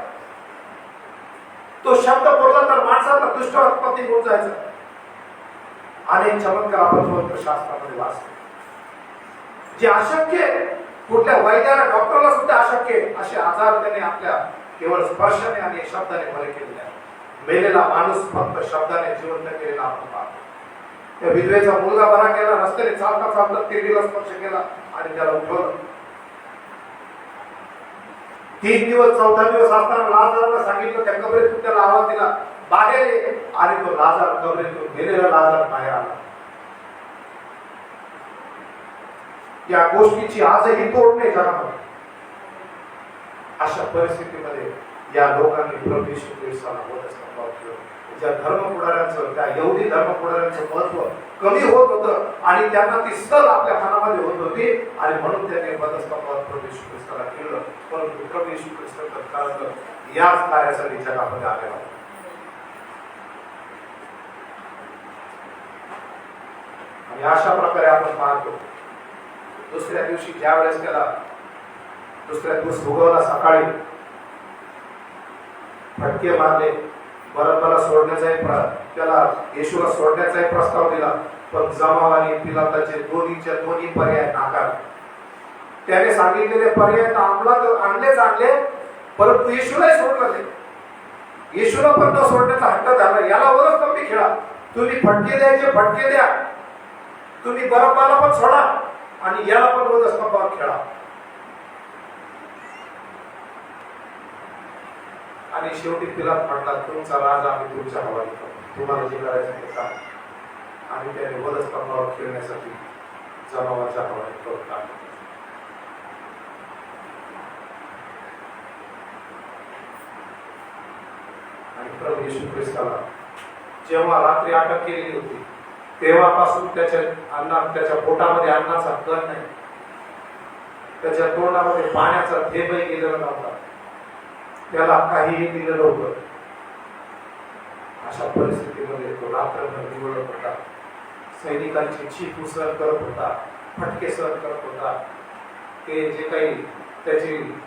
तो शब्द बोलला तर माणसाला दुष्ट आत्मा निघून जायचा. अनेक चमत्कार आपण पवित्र शास्त्रामध्ये वाचतो. जे अशक्य, कुठल्या वैद्याला, डॉक्टरला सुद्धा अशक्य असे आजार त्याने आपल्या केवळ स्पर्शाने आणि शब्दाने बरे केलेले आहे. मेलेला माणूस फक्त शब्दाने जिवंत केलेला आपण पाहतो. त्या विधवेचा मुलगा बरा केला, रस्त्याने चालता चालता तिरीला स्पर्श केला आणि त्याला उठवलं. 3 दिवस 4था दिवस असताना लाजारला सांगितलं त्या कबरीतून, त्याला आवाज दिला बाहेर ये, आणि तो लाजार कबरीतून गेलेला लाजार बाहेर आला. या गोष्टीची आजही तोड नाही जगामध्ये. अशा परिस्थितीमध्ये या लोकांनी प्रभू येशू ख्रिस्ताला वधस्तंभावर ठेवलं. ज्या धर्म पुढाऱ्यांचं, त्या यहुदी धर्म पुढाऱ्यांचं महत्व कमी होत होतं आणि त्यांना ती सल आपल्या मनामध्ये होत होती, आणि म्हणून त्यांनी वधस्तंभावर प्रभू येशू ख्रिस्ताला ठेवलं. परंतु प्रभू येशू ख्रिस्ताचं कारण याच कार्यासाठी जगामध्ये आलेला होता. आणि अशा प्रकारे आपण पाहतो, दुसऱ्या दिवशी ज्या वेळेस त्याला दुसऱ्या दिवस उगवला, सकाळी फटके मारले, बरब्बाला सोडण्याचा त्याला येशूला सोडण्याचा प्रस्ताव दिला, पण जमावाने पिलाताचे दोन्ही पर्याय नाकारले. त्याने सांगितलेले पर्याय अंमलात आणले, परंतु येशूलाही सोडलं नाही. येशूला पण न सोडण्याचा हट्ट झाला. याला वरच कमी खेळा, तुम्ही फटके द्यायचे फटके द्या, तुम्ही बरब्बाला पण सोडा आणि याला पण वधस्तंभावर खेळा. आणि शेवटी पिलात म्हटला, तुमचा राजा आम्ही तुमच्या हवाली करतो, तुम्हाला जे करायचं ते करा. आणि त्याने वधस्तंभावर खेळण्यासाठी जमावाच्या हवाली करून टाकलं. आणि प्रभू येशू ख्रिस्ताला जेव्हा रात्री अटक केलेली होती, तेव्हापासून त्याच्या पोटामध्ये अन्नाचा कण नाही, त्याच्या तोंडामध्ये पाण्याचा थेंबही गेलेला नव्हता, त्याला काहीही दिलेलं होतं. अशा परिस्थितीमध्ये तो रात्रभर निवडत होता, सैनिकांची चीख सहन करत होता, फटके सहन करत होता. ते जे काही त्याची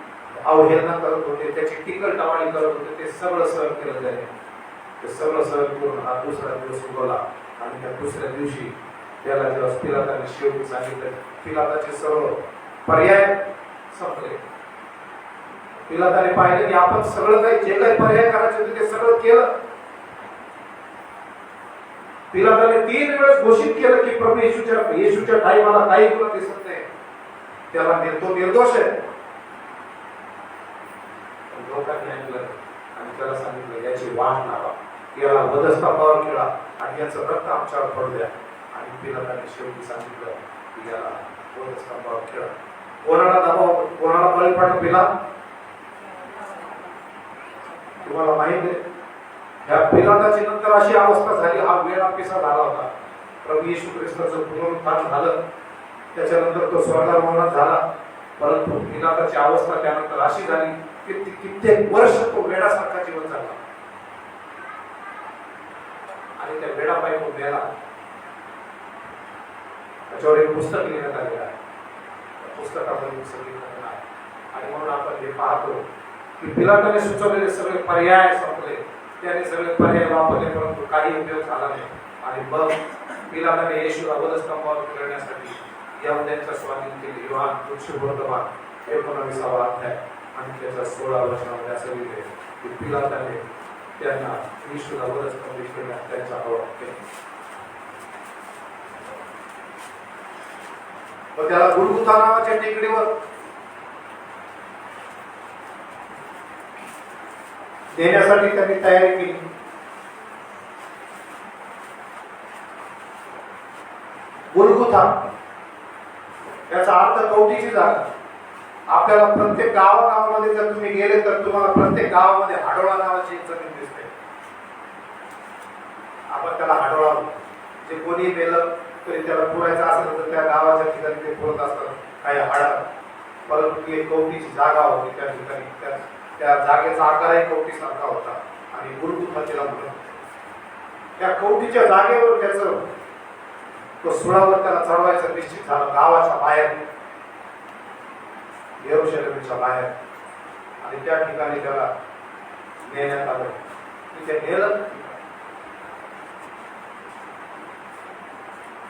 अवहेलना करत होते, त्याची टिकल टावाळी करत होते, ते सगळं सहन केलं त्याने. ते सगळं सहन करून हा दुसरा दिवस उगवला. आणि त्या दुसऱ्या दिवशी त्याला जेव्हा पिलाताने शेवटी सांगितलं, पिलाताचे सर्व पर्याय संपले. पिलाताने पाहिलं की आपण सगळं काही जे काही पर्याय करायचे होते ते सगळं केलं. पिलाताने 3 वेळेस घोषित केलं की प्रभू येशूच्या टाईमाला काही तुला दिसत नाही, त्याला तो निर्दोष आहे. लोकांनी ऐकलं आणि त्याला सांगितलं, याची वाट लावा, याला वधस्तंभावर खेळा आणि याचं रक्त आमच्यावर पडू द्या. आणि पिलाताने शेवटी सांगितलं की याला वधस्तंभावर खेळा. कोणाला दबाव, कोणाला बळी पडला पिला? तुम्हाला माहित आहे, ह्या पिलाताची नंतर अशी अवस्था झाली, हा वेळा पिसा झाला होता. प्रभू येशू ख्रिस्ताचं पुनरुत्थान झालं, त्याच्यानंतर तो स्वर्गारोहणात झाला, परंतु पिलाताची अवस्था त्यानंतर अशी झाली की कित्येक वर्ष तो वेडासारखा जीवन जगला. आणि त्या वेडापायी तो मेला. त्याच्यावर एक पुस्तक लिहिण्यात आलेलं आहे. पुस्तकामध्ये सांगितलं आहे आणि म्हणून आपण हे पाहतो की पिलाताने सुचवलेले सगळे पर्याय संपले, त्याने सगळे पर्याय वापरले, परंतु काही उपयोग झाला नाही. आणि मग पिलाताने येशूला वधस्तंभावर फिरवण्यासाठी यहुद्यांच्या स्वाधीन केले. योहान शुभवर्तमान 19 अध्याय आणि त्याच्या 16 वचनामध्ये असं लिहिले की पिलाताने त्यांना येशूला वधस्तंभावर फिरवण्यात त्यांचा आवाहन केला. व त्याला गुलगुथा नावाच्या टेकडीवर देण्यासाठी त्यांनी तयारी केली. गुलगुथा याचा अर्थ कवटीची जागा. आपल्याला प्रत्येक गावागावामध्ये जर तुम्ही गेले तर तुम्हाला प्रत्येक गावामध्ये हाडोळा नावाची एक जमीन दिसते. आपण त्याला हाडोळा, जे कोणी मेलं तरी त्याला पुरायचं असेल तर त्या गावाच्या ठिकाणी ते पुरत असतात काही हाडा, परंतु ती एक कवटीची जागा होती. त्या ठिकाणी त्या जागेचा आकारही कवटीसारखा होता आणि गुलगुथा तिला म्हणत. त्या कवटीच्या जागेवर त्याचं तो सुळावर त्याला चढवायचं निश्चित झालं, गावाच्या बाहेर, यरूशलेमच्या बाहेर. आणि त्या ठिकाणी त्याला नेण्यात आलं. तिथे नेलं.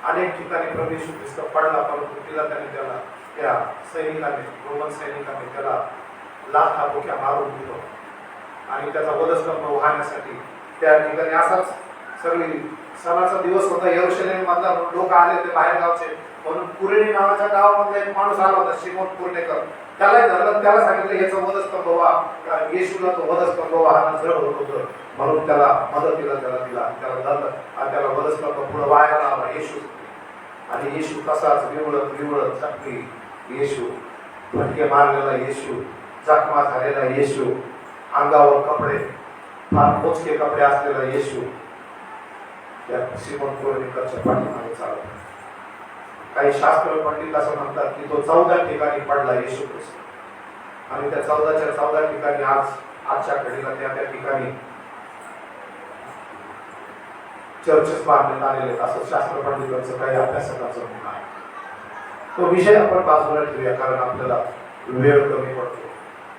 अनेक ठिकाणी प्रभू येशू ख्रिस्त पडला, परंतु तिला त्याला त्या सैनिकाने, रोमन सैनिकाने त्याला लाथाबुक्या मारून दिलं. आणि त्याचा वधस्तंभ वाहण्यासाठी त्या ठिकाणी असाच सगळी सणाचा दिवस होता. यरूशलेम मधला लोक आले होते बाहेर गावचे, म्हणून कुरेणी नावाच्या गावामधला एक माणूस आला होता, शिमोन कुर्णेकर. त्यालाही धरलं. त्याला सांगितलं याचा वधस्तंभ व्हा, येशूला तो वधस्तंभ वाहणं जड होत होतं, म्हणून त्याला मदतीला त्याला दिला. त्याला धरलं आणि त्याला वधस्तंभ पुढे वाहायला लावला येशू. आणि येशू तसाच विवळत विवळत जखमी येशू, फटके मारलेला येशू, जखमा झालेला येशू, अंगावर कपडे, फार मोजके कपडे असलेला येशू त्या शिमोन कुर्णेकरच्या पाठीमागे चालला. काही शास्त्र पंडित असं म्हणतात की तो 14 ठिकाणी पडला येशू ख्रिस्त. आणि त्या 14 ठिकाणी आजच्या घडीला त्या ठिकाणी चर्चेस बांधण्यात आलेले असं शास्त्र पंडितांचं काही अभ्यासकांचं म्हणणं आहे. तो विषय आपण बाजूला ठेवूया, कारण आपल्याला वेळ कमी पडतो.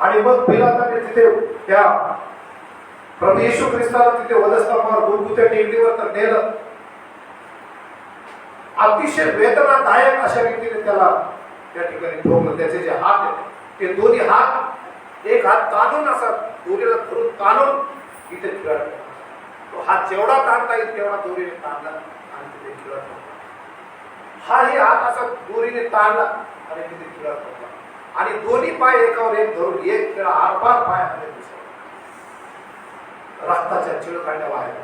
आणि मग पिलाताने तिथे त्या प्रभू येशू ख्रिस्ताला तिथे वधस्तंभावर गुलगुथा टेकडीवर तर नेलं. अतिशय वेदनादायक अशा रीतीने त्याला त्या ठिकाणी ठोकलं. त्याचे जे हात आहेत ते दोन्ही हात, एक हात ताणून असा दोरीला धरून ताणून इथे खिळत. तो हात जेवढा ताणता येईल तेवढा दोरीने ताणला आणि तिथे खिळत होता. हाही हात असा दोरीने ताणला आणि तिथे खिळत होता. आणि दोन्ही पाय एकावर एक धरून एक खिळा आरपार पायामध्ये घुसवला. रक्ताच्या चिळकांड्या बाहेर,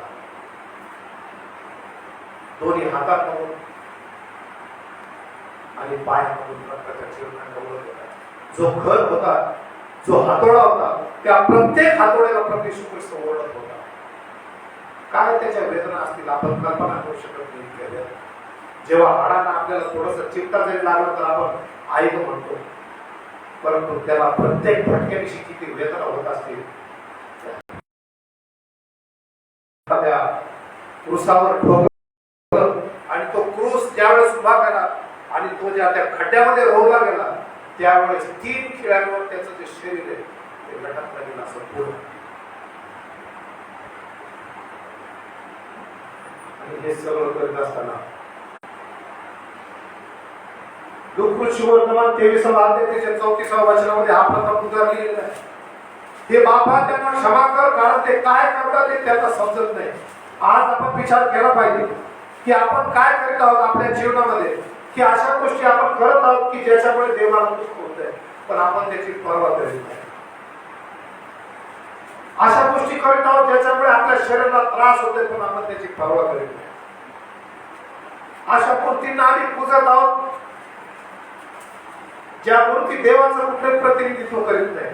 दोन्ही हातांमधून आणि पायामधून रक्ताच्या चिळकांड्या उडत होत्या. जो घर होता, जो हातोडा होता, त्या प्रत्येक हातोड्याला प्रभू येशू ख्रिस्त ओढत होता. काय त्याच्या वेदना असतील आपण कल्पना करू शकत नाही. जेव्हा हाडांना आपल्याला थोडस चिमटा जरी लागला तर आपण आई म्हणतो, परंतु त्याला प्रत्येक फटक्याविषयी किती वेदना होत असतील. त्या क्रूसावर ठोकलं आणि तो क्रूस ज्यावेळेस उभा केला आणि तो ज्या त्या खड्ड्यामध्ये रोवला गेला त्यावेळेस 3 खिळ्यांवर त्याचं जे शरीर आहे ते लटकलं गेलं असं पुढं. आणि हे सगळं करत असताना लूका शुभवर्तमान 23 अध्याय 34 वचनामध्ये हा प्रथम उद्गार लिहिलेला आहे. हे बाबा त्यांना क्षमा कर, कारण ते काय करतात ते त्यांना समजत नाही. आज आपण विचार केला पाहिजे की आपण काय करीत आहोत आपल्या जीवनामध्ये, की अशा गोष्टी आपण करत आहोत की ज्याच्यामुळे देवाला दुःख होत आहे, पण आपण त्याची पर्वा करीत नाही. अशा गोष्टी करीत आहोत ज्याच्यामुळे आपल्या शरीराला त्रास होतोय, पण आपण त्याची पर्वा करीत नाही. अशा मूर्तींना आम्ही पूजत आहोत ज्या मूर्ती देवाचं कुठलंही प्रतिनिधित्व करीत नाही.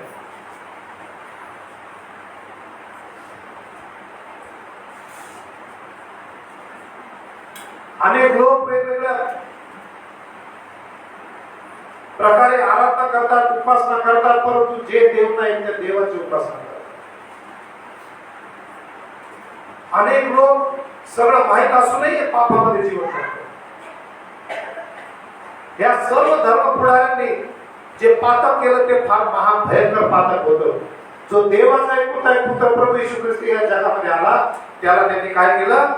अनेक लोक वेगवेगळ्या प्रकारे आराधना करतात, उपासना करतात, परंतु जे देव नाही त्या देवाची उपासना करतात. अनेक लोक सगळं माहीत असूनही पापामध्ये जीवन करतात. या सर्व धर्म पुढाऱ्यांनी जे पातक केलं ते फार महाभयंकर पातक होतं. जो देवाचा एकूण आहे पुत्र प्रभू येशू ख्रिस्त या जगामध्ये आला, त्याला त्यांनी काय केलं?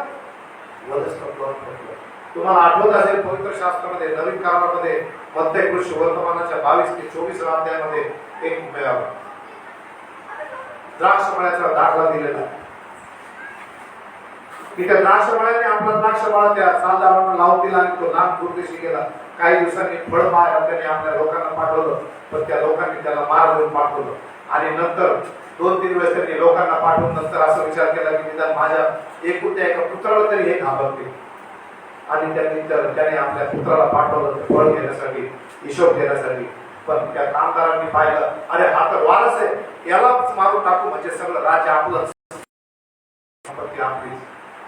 वधस्तंभावर ठेवलं. तुम्हाला आठवत असेल पवित्र शास्त्रामध्ये नवीन करारामध्ये मत्तई वर्तमानाच्या 22 ते 24 अध्यायामध्ये एक द्राक्षमळ्याचा दाखला दिलेला आहे की त्या द्राक्षमळ्याने आपला द्राक्षमळा त्या सालदारांना लावून दिला आणि तो लांब दूरदेशी गेला. काही दिवसांनी फळबाग त्याने आपल्या लोकांना पाठवलं, पण त्या लोकांनी त्याला मार देऊन पाठवलं. आणि नंतर 2-3 वेळेस त्यांनी लोकांना पाठवून नंतर असा विचार केला की निदान माझ्या एका पुत्राला तरी हे घाबरते. आणि त्याने आपल्या पुत्राला पाठवलं फळ घेण्यासाठी, हिशोब घेण्यासाठी. पण त्या कामगारांनी पाहिलं, अरे हा तर वारस आहे, यालाच मारून टाकू म्हणजे सगळं राज्य आपलंच.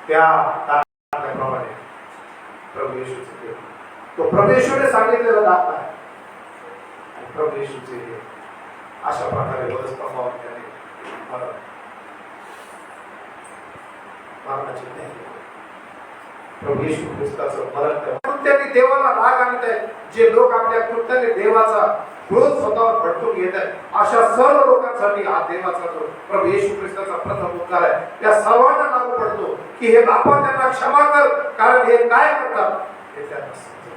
त्याप्रमाणे प्रभू येशूचे केलं. तो प्रभू येशूने सांगितलेला दाखला आहे. प्रभू येशूचे हे अशा प्रकारे वधस्तंभावर त्याने मरणाची तयारी केली. प्रभू येशू ख्रिस्ताचं मरण कृत्याने देवाला राग आणत आहेत. जे लोक आपल्या कृत्याने देवाचा क्रोध स्वतःवर भडकून घेत आहेत, अशा सर्व लोकांसाठी हा देवाचा जो प्रभू येशू ख्रिस्ताचा प्रथम उपकार आहे, त्या सर्वांना लागू पडतो की हे बापा त्यांना क्षमा कर, कारण हे काय करतात हे त्यांना समजत.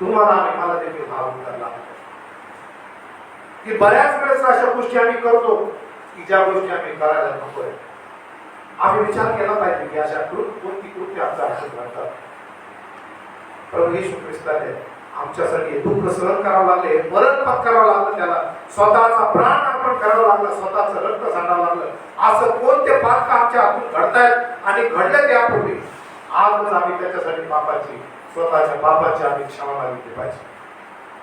तुम्हाला आणि मला देखील हा उपकार लागतो की बऱ्याच वेळेस अशा गोष्टी आम्ही करतो की ज्या गोष्टी आम्ही करायला नकोय. आम्ही विचार केला पाहिजे की अशा कोणती कृत्य आमच्या हातात घडतात. प्रभू येशू ख्रिस्ताने आमच्यासाठी दुःख सहन करावं लागले, मरण पत्करावं लागलं, त्याला स्वतःचा प्राण अर्पण करावं लागलं, स्वतःचं रक्त सांडावं लागलं. असं कोणते पाप आमच्या हातून घडतायत आणि घडले त्यापूर्वी आजच आम्ही त्याच्यासाठी पापाची, स्वतःच्या पापाची आम्ही क्षमा मागितली पाहिजे.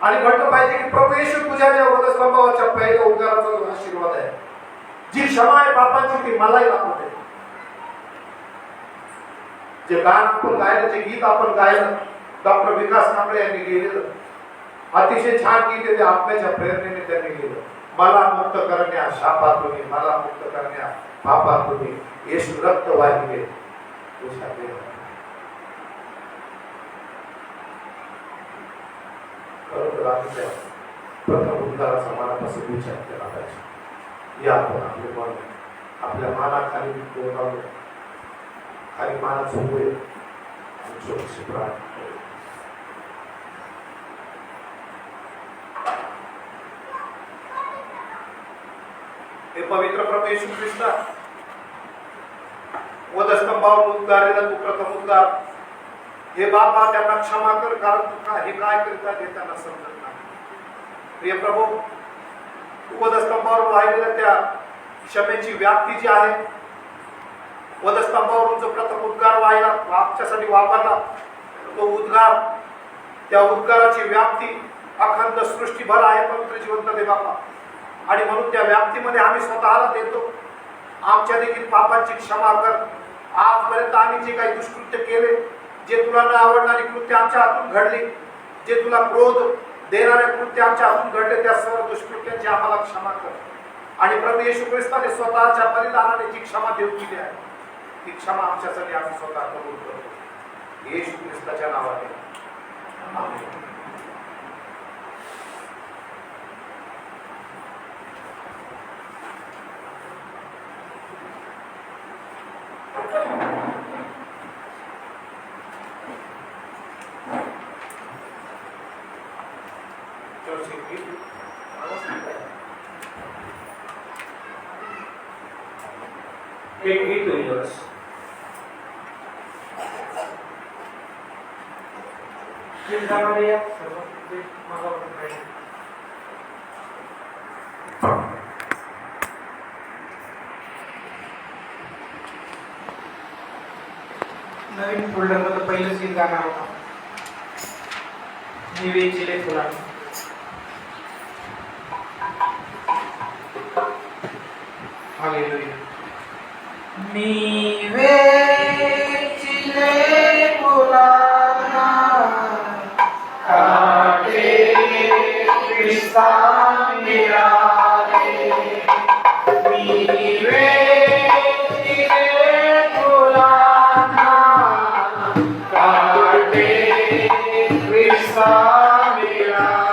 आणि म्हटलं पाहिजे की प्रभू येशू तुझ्या ज्या वधस्तंभावरच्या पहिल्या उद्गाराचा जो आशीर्वाद आहे, जी क्षमा आहे पापाची, ती मलाही लागू दे. जे गाणं आपण गायलं, जे गीत आपण गायलं, डॉक्टर विकास कांबळे यांनी लिहिलेलं अतिशय छान गीत आहे. ते आत्म्याच्या प्रेरणेने त्यांनी लिहिलं. मला मुक्त करण्या शापातून, मला मुक्त करण्या पापातून येशू रक्त वाहिले तुझ्या देवाने. प्रथम उद्गाराचा मनापासून विचार केला पाहिजे. या आपण आपले मन आपल्या मानाखाली खाली माना झोपूया आणि छोटीशी प्रार्थना करूया. हे पवित्र प्रभू येशू ख्रिस्त, वधस्तंभावर उद्गारलेला तू प्रथम उद्गार, हे बाबा त्यांना क्षमा कर, कारण तू हे काय करतात हे त्यांना समजत नाही. प्रिय प्रभू, तू वधस्तंभावर वाहिलेल्या त्या क्षमेची व्याप्ती जी आहे, वधस्तंभावरून जो प्रथम उद्गार वाहिला आमच्यासाठी वापरला, तो उद्गार, त्या उद्गाराची व्याप्ती अखंड सृष्टीभर आहे पवित्र जिवंत दे बापा. आणि म्हणून त्या व्याप्तीमध्ये आम्ही स्वतःला देतो. आमच्या देखील पापांची क्षमा कर. आजपर्यंत आम्ही जे काही दुष्कृत्य केले, जे तुला न आवडणारी कृत्य आमच्या हातून घडली, जे तुला क्रोध देणारे कृत्य आमच्या हातून घडले, त्या सर्व दुष्कृत्यांची आम्हाला क्षमा कर. आणि प्रभू येशू ख्रिस्ताने स्वतःच्या बलिदानाने जी क्षमा देऊ केली आहे, ती क्षमा आमच्यासाठी आम्ही स्वतः कबूल करतो येशू ख्रिस्ताच्या नावाने. आमेन. Take me to yours. Chintamani Naveen folder मध्ये पहिलं सीन गाणं होता, निवे चिले फुला. हालेलुया. निवे चिले फुलाना काटे क्रिस्ता मिराले. निवे चिले फुलाना काटे क्रिस्ता मिराले.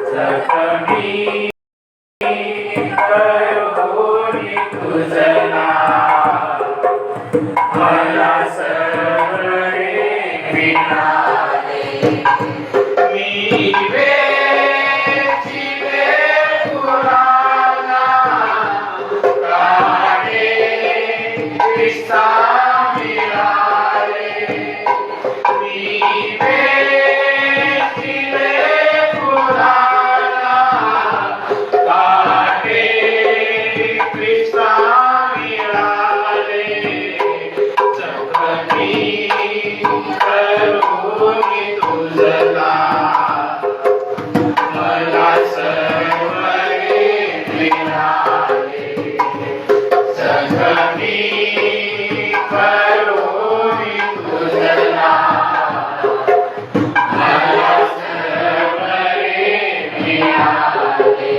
Sakami करुणी तुझला मला सगळे मिळाले मी वेचिले पुराणा काळे ख्रिस्ता मिळाले मी वेचिले पुराणा काळे ख्रिस्ता मिळाले जगती करुणी तुझला मला सर्वरे मिळाले जगती करुणी तुझला मला सर्वरे मिळाले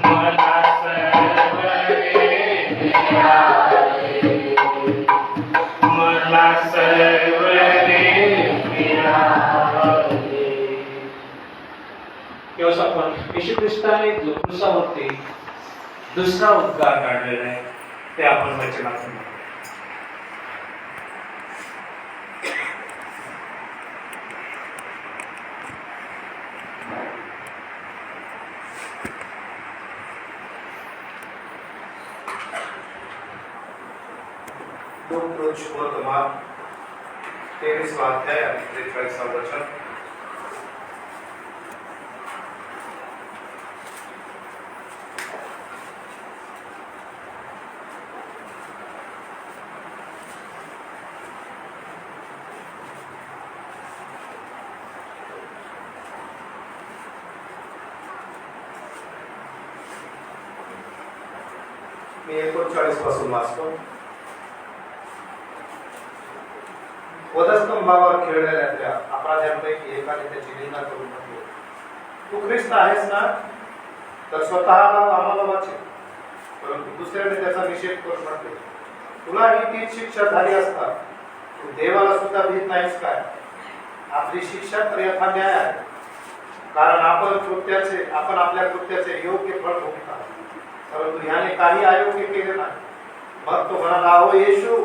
मला सर्वरे मिळाले मला सर्वरे मिळाले. तेव्हा आपण येशू ख्रिस्ताने जो क्रूसावरती दुसरा उद्गार काढलेला आहे ते आपण वचनातून बघू. वर्तमान 23वा अध्याय आणि 43वा वचन. मी 39 पासून वाचतो. वधस्तंभावर खेळलेल्या त्या अपराध्यांपैकी एकाने त्याची निंदा करून म्हटले, तू ख्रिस्त आहेस ना, तर स्वतःला आम्हाला वाचेल. परंतु दुसऱ्याने त्याचा निषेध करून म्हटले, तुला ही तीच शिक्षा झाली असता तू देवाला सुद्धा भीत नाहीस काय? आपली शिक्षा तर यथा न्याय आहे, कारण आपण आपल्या कृत्याचे योग्य फळ भोगता, परंतु ह्याने काही अयोग्य केले नाही. मग तो म्हणाला, अहो येशू,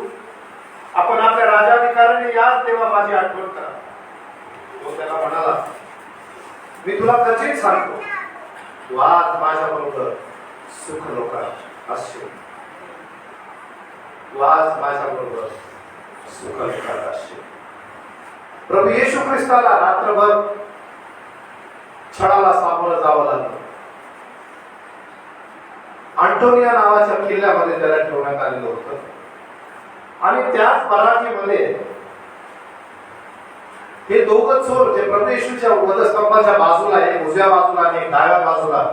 आपण आपल्या राजाधिकाराने याच देवा माझी आठवण करा. तो त्याला म्हणाला, मी तुला खचित सांगतो, तू आज माझ्या बरोबर सुख लोकात असशील. तू आज माझ्या बरोबर सुख लोकात असशील. प्रभू येशू ख्रिस्ताला रात्रभर छळाला सामोरं जावं लागलं. अंटोनिया नावाच्या किल्ल्यामध्ये त्याला ठेवण्यात आलेलं होतं आणि त्याच बराकीमध्ये हे दोघं चोर जे प्रभू येशूच्या वधस्तंभाच्या बाजूला, एक उजव्या बाजूला आणि एक डाव्या बाजूला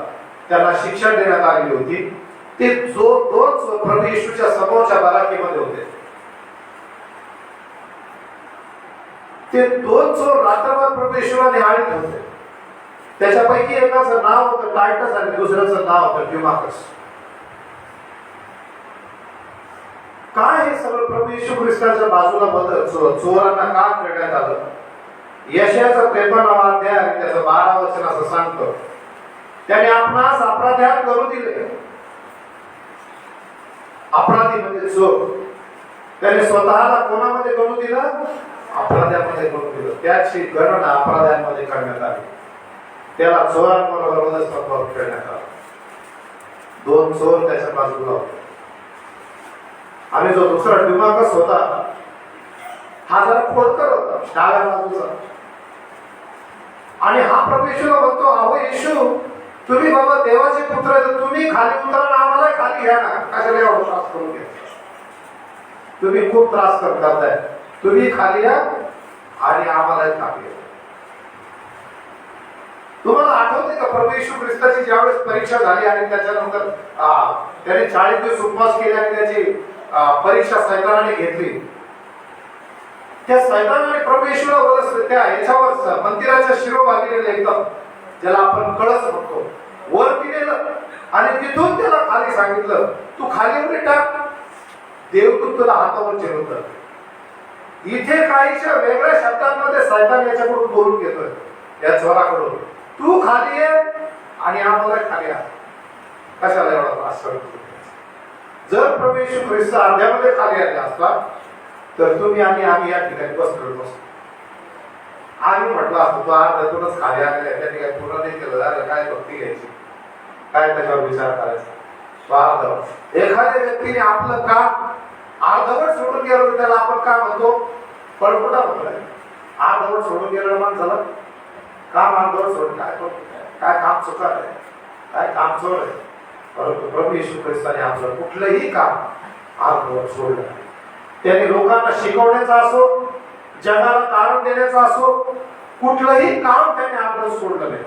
त्यांना शिक्षा देण्यात आलेली होती, ते दोन चोर प्रभू येशूच्या समोरच्या बराकीमध्ये होते. ते दोन चोर रात्रभर प्रभू येशूला निहाळीत होते. त्याच्यापैकी एकाचं नाव होतं टायटस आणि दुसऱ्याचं नाव होतं ट्युमाकस. काय हे सगळं प्रभू येशू ख्रिस्ताच्या बाजूला चोरांना का करण्यात आलं? यशाचा 53वा अध्याय आणि त्याचं 12 वचन असं सांगतं, त्याने आपणास अपराध्यात करू दिले. अपराधी म्हणजे चोर. त्याने स्वतःला कोणामध्ये करू दिलं? अपराध्यामध्ये करू दिलं. त्याची गणना अपराध्यांमध्ये करण्यात आली. त्याला चोरांबरोबर वधस्तंभावर खेळण्यात आलं. दोन चोर त्याच्या बाजूला होते आणि जो दुसरा ट्युमाकस होता हा जरा खोडकर होता, डाव्या बाजूचा. आणि हा प्रभू येशूला म्हणतो, अहो येशू, तुम्ही बाबा देवाचे पुत्र आहे, तुम्ही खाली उतरा ना, आम्हाला खाली घ्या ना. कशाला एवढा त्रास करून घ्या? तुम्ही खूप त्रास करताय, तुम्ही खाली या आणि आम्हाला खाली या. तुम्हाला आठवते का प्रभू येशू ख्रिस्ताची ज्यावेळेस परीक्षा झाली आणि त्याच्यानंतर त्याने 40 दिवस उपवास केले आणि त्याची परीक्षा सैतानाने घेतली. त्या सैतानाने प्रभू येशूला त्या याच्यावर मंदिराच्या शिरोभागीला एकदम, ज्याला आपण कळस म्हणतो, वरती नेलं आणि तिथून त्याला खाली सांगितलं, तू खाली उडी टाक, देवदूत तुला हातावर चिरवतं. इथे काहीशा वेगळ्या शब्दांमध्ये सैतान याच्याकडून बोलून घेतोय, या चोराकडून, तू खाली ये आणि आम्हाला खाली आहे. कशाला एवढा त्रास करतो? जर प्रभू येशू ख्रिस्त अर्ध्यामध्ये खाली आले असता तर तुम्ही आणि आम्ही या ठिकाणी बसलो नसतो. आम्ही म्हटलं असतो तो अर्ध्यातूनच खाली आलेला आहे, त्यांनी काय पूर्ण नाही केलं, झालं काय भक्ती घ्यायची, काय त्याच्यावर विचार करायचा. अर्धवट एखाद्या व्यक्तीने आपलं काम अर्धवट सोडून गेलं त्याला आपण काय म्हणतो? पळपुटा म्हणतो. अर्धवट सोडून गेलं माणसाला काम अर्धवट सोडून काय काम चुकार आहे, काय काम चोर आहे. परंतु प्रभू येशू ख्रिस्ताने आपलं कुठलंही काम अर्धवट सोडलं. त्याने लोकांना शिकवण्याचा असो, जगाला तारण देण्याचा असो, कुठलंही काम त्याने अर्धवट सोडलं नाही.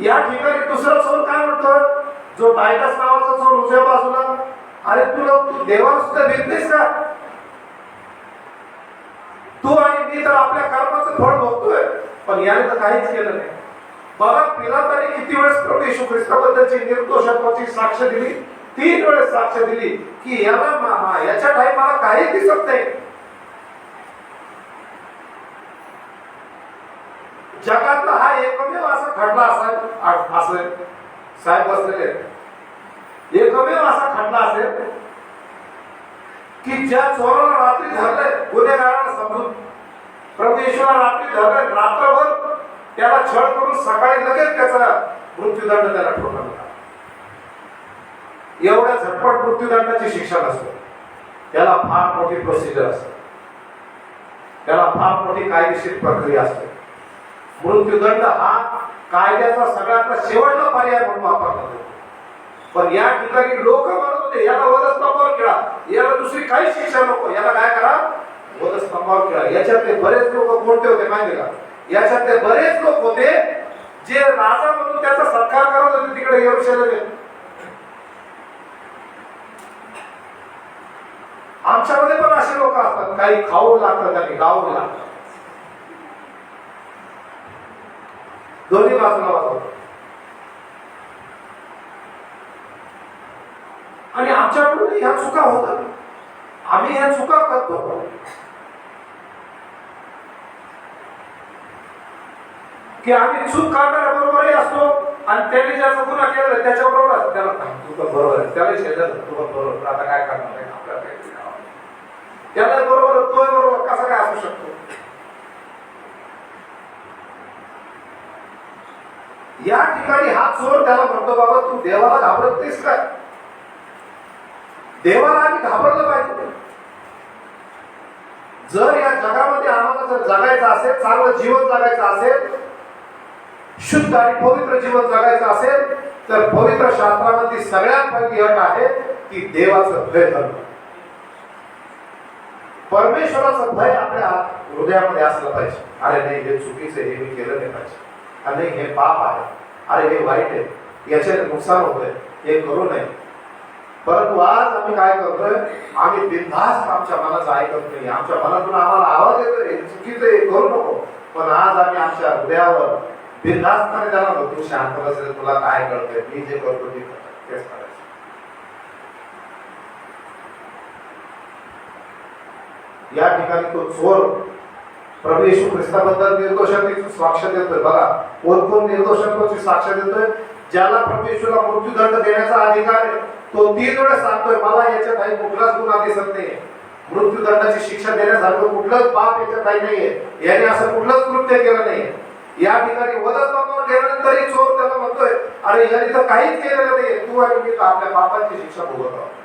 या ठिकाणी दुसरा चोर काय म्हणतो? जो टायटस नावाचा चोर उजव्या बाजूला, अरे तू देवाला सुद्धा भेटतेस का? तू आणि मी तर आपल्या कर्माचं फळ भोगतोय, पण याने तर काहीच केलं नाही. बघा पिलाताने किती वेळेस प्रभू येशू ख्रिस्ताबद्दलची निर्दोषत्वाची साक्ष दिली, 3 वेळेस साक्ष दिली की याला याच्या टाइमाला काही दिसत नाही. जगातला हा एकमेव असा खटला असेल, साहेब बसलेले, एकमेव असा खटला असेल की ज्या चोराला रात्री धरलंय, गुन्हेगाराला समजून प्रभू येशूला रात्री धरलंय, रात्रभर त्याला छळ करून सकाळी लगेच त्याचा मृत्यूदंड त्याला ठोठावला. एवढ्या झटपट मृत्यूदंडाची शिक्षा नसते, त्याला फार मोठी प्रोसिजर असते, त्याला फार मोठी कायदेशीर प्रक्रिया असते. मृत्यूदंड हा कायद्याचा सगळ्यात शेवटचा पर्याय म्हणून वापरला जातो. पण या ठिकाणी लोक म्हणत होते याला वधस्तंभावर खेळा, याला दुसरी काही शिक्षा नको, याला काय करा? वधस्तंभावर खेळा. याच्यातले बरेच लोक कोणते होते माहिती का? याच्यातले बरेच लोक होते जे राजा म्हणून त्याचा सत्कार करत होते तिकडे यरूशलेम. आमच्यामध्ये पण असे लोक असतात, काही खाऊ लागतात आणि गाऊ लागतात, दोन्ही बाजूला वाजवतात. आणि आमच्याकडून ह्या चुका होतात, आम्ही ह्या चुका करतो. की आम्ही चूक करणाऱ्या बरोबरही असतो आणि त्याने ज्याचा गुन्हा केला त्याच्याबरोबर त्याला तू पण बरोबर आहे, त्याला शेजार तू पण बरोबर, आता काय करणार आहे आपल्याला, त्याला बरोबर तो बरोबर कसा काय असू शकतो? या ठिकाणी हा चोर त्याला म्हणतो बाबा तू देवाला घाबरत नाहीस का? देवाला आम्ही घाबरलं पाहिजे. जर या जगामध्ये आम्हाला जर जगायचं असेल, चांगलं जीवन जगायचं असेल, शुद्ध आणि पवित्र जीवन जगायचं असेल तर पवित्र शास्त्रामध्ये सगळ्यात पहिली अट आहे की देवाचं भय करणं. परमेश्वराचं भय आपल्या हृदयामध्ये असलं पाहिजे. अरे नाही हे चुकीचं आहे, हे मी केलं नाही पाहिजे, अरे हे पाप आहे, अरे हे वाईट आहे, याच्याने नुकसान होतंय, हे करू नये. परंतु आज आम्ही काय करतोय? आम्ही बिनधास्त आमच्या मनाचं ऐकत नाही. आमच्या मनातून आम्हाला आवाज येतोय चुकीचं हे करू नको, पण आज आम्ही आमच्या हृदयावर बिनधास्तपणे त्याला म्हणतो शांत बसेल, तुला काय कळतंय, मी जे करतो ते तेच करायचं. या ठिकाणी तो चोर प्रभू येशू ख्रिस्ताबद्दल निर्दोषाची साक्ष देतोय. बघा कोण निर्दोषत्वाची साक्ष देतोय? ज्याला प्रभू येशूला मृत्यूदंड देण्याचा अधिकार आहे तो 3 वेळा सांगतोय मला याच्यात काही कुठलाच गुन्हा दिसत नाहीये, मृत्यूदंडाची शिक्षा देण्यासारखं कुठलंच पाप याच्यात काही नाहीये, याने असं कुठलंच कृत्य केलं नाहीये. या ठिकाणी वधस्तंभावर गेल्यानंतरही चोर त्याला म्हणतोय अरे याने तर काहीच केलेलं नाहीये, तू आणि मी आपल्या पापाची शिक्षा भोगत आहोत.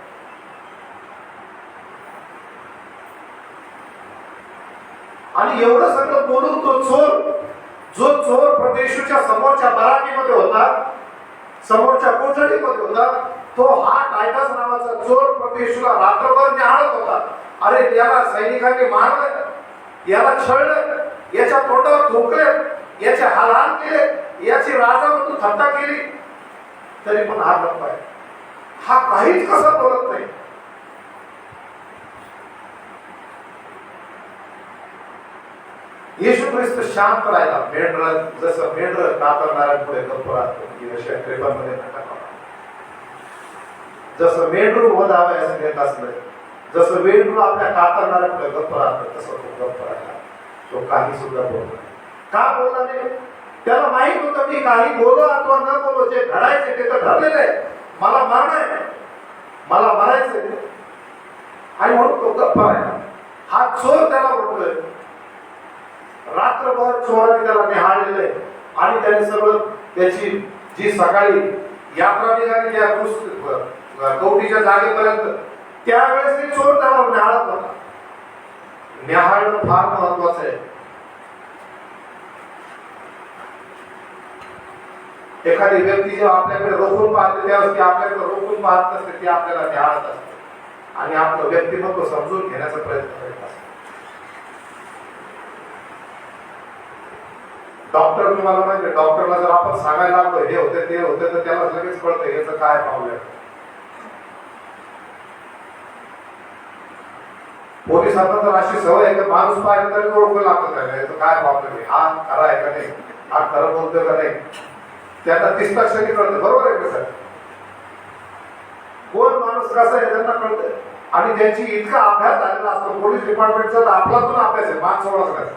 आणि एवढं सगळं बोलून तो चोर, जो चोर प्रभू येशूच्या समोरच्या बराकीमध्ये होता, समोरच्या कोठडीमध्ये होता, तो हा टायटस नावाचा चोर प्रभू येशूला रात्रभर न्याहाळत होता. अरे याला सैनिकांनी मारलं, याला छळलं, याच्या तोंडावर थुंकले, याचे हालहाल केले, याची राजा म्हणून थट्टा केली, तरी पण हा गप्प आहे. हा काहीच कसा बोलत नाही. येशू ख्रिस्त शांत राहिला. मेंढर जसं मेंढर कातरणाऱ्यांपुढे गप्प राहतो, पेपरमध्ये जसं मेंढरू वधावयास घेत असलं, जसं मेंढरू आपल्या कातरणाऱ्यांपुढे गप्प राहतं, तसं तो गप्प राहिला. तो काही सुद्धा बोलला. का बोलला नाही? त्याला माहित होतं मी काही बोलो अथवा न बोलो, जे घडायचे ते तर ठरलेलं आहे. मला मरण आहे, मला मरायचंय, आणि म्हणून तो गप्प आहे. हा चोर त्याला ओळखतोय. रात्रभर चोराने त्याला निहाळलेलं आहे आणि त्याने सगळं त्याची जी सकाळी यात्रा निघाली त्या कवटीच्या जागेपर्यंत, त्यावेळेस ते चोर त्याला निहाळत होता. निहाळणं फार महत्वाचं आहे. एखादी व्यक्ती जेव्हा आपल्याकडे रोखून पाहते त्यावेळेस ती आपल्याकडे रोखून पाहत नसते, ती आपल्याला निहाळत असते आणि आपलं व्यक्तिमत्व समजून घेण्याचा प्रयत्न करत असते. डॉक्टर, तुम्हाला माहिती आहे, डॉक्टरला जर आपण सांगायला लागलो हे होते ते होते तर त्याला लगेच कळतं याचं काय प्रॉब्लेम. पोलिसांना तर अशी सवय आहे की माणूस पाहिजे तरी ओळखू लागतं त्याला याचं काय प्रॉब्लेम आहे, हा खरा आहे का नाही, हा खरं बोलतोय का नाही, त्यांना 30 टक्के कळतं. बरोबर आहे कसं, कोण माणूस कसा आहे त्यांना कळतं. आणि त्यांची इतका अभ्यास झालेला असतो पोलीस डिपार्टमेंटचा, तर आपलातून अभ्यास आहे माणसं ओळखण्याचा.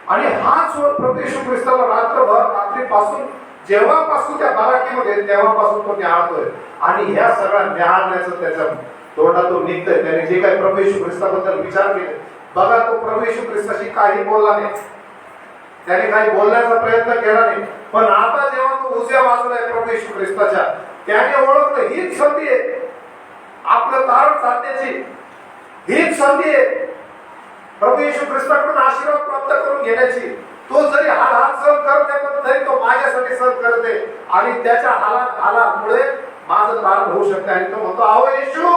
आणि हा चोर प्रभू येशू ख्रिस्ताला रात्रीपासून जेव्हापासून त्या बाराकीमध्ये तेव्हापासून तो निहाळतोय आणि ह्या सगळ्या निहाळण्याचं त्याच्या तोंडातून निघतंय. त्याने जे काही प्रभू येशू ख्रिस्ताबद्दल विचार केले, बघा तो प्रभू येशू ख्रिस्ताशी काही बोलला नाही, त्याने काही बोलण्याचा प्रयत्न केला नाही. पण आता जेव्हा तो उजव्या बाजूला आहे प्रभू येशू ख्रिस्ताच्या, त्याने ओळखलं हीच संधी आहे आपलं तारण साधण्याची, हीच संधी आहे प्रभू येशू ख्रिस्ताकडून आशीर्वाद प्राप्त करून घेण्याची. तो जरी हाल सहन करत आहे पण तरी तो माझ्यासाठी सहन करत आहे आणि त्याच्या हालामुळे माझं तारण होऊ शकते. आणि तो म्हणतो, अहो येशू,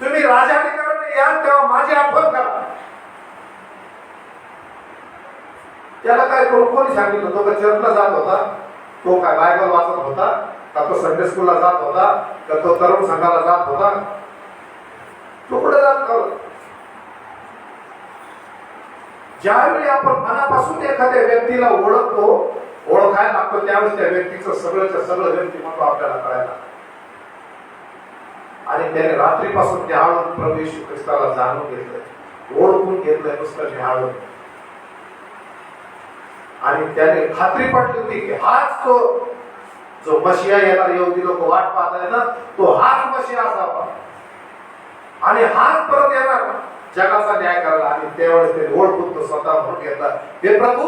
तुम्ही राजाधिकाराने याल तेव्हा माझी आठवण करा. त्याला काय कोणी सांगितलं? तो का चर्चला जात होता, तो काय बायबल वाचत होता का, तो संडे स्कूलला जात होता का, तो तरुण संघाला जात होता, तो कुठे जात होता? ज्यावेळी आपण मनापासून एखाद्या व्यक्तीला ओळखायला लागतो त्यावेळेस त्या व्यक्तीचं सगळं व्यक्तिमत्व आपल्याला कळायला. आणि त्याने रात्रीपासून निहाळून प्रभू येशू ख्रिस्ताला जाणून घेतलंय, ओळखून घेतलंय नुसतं निहाळून. आणि त्याने खात्री पटली होती की हाच तो जो मशिया येणार, यहुदी लोक वाट पाहत आहे ना, तो हाच मशिया असावा आणि हाच परत येणार जगाचा न्याय करायला. आणि त्यावेळेस ते ओळखून तो स्वतः म्हणून घेतला, हे प्रभू,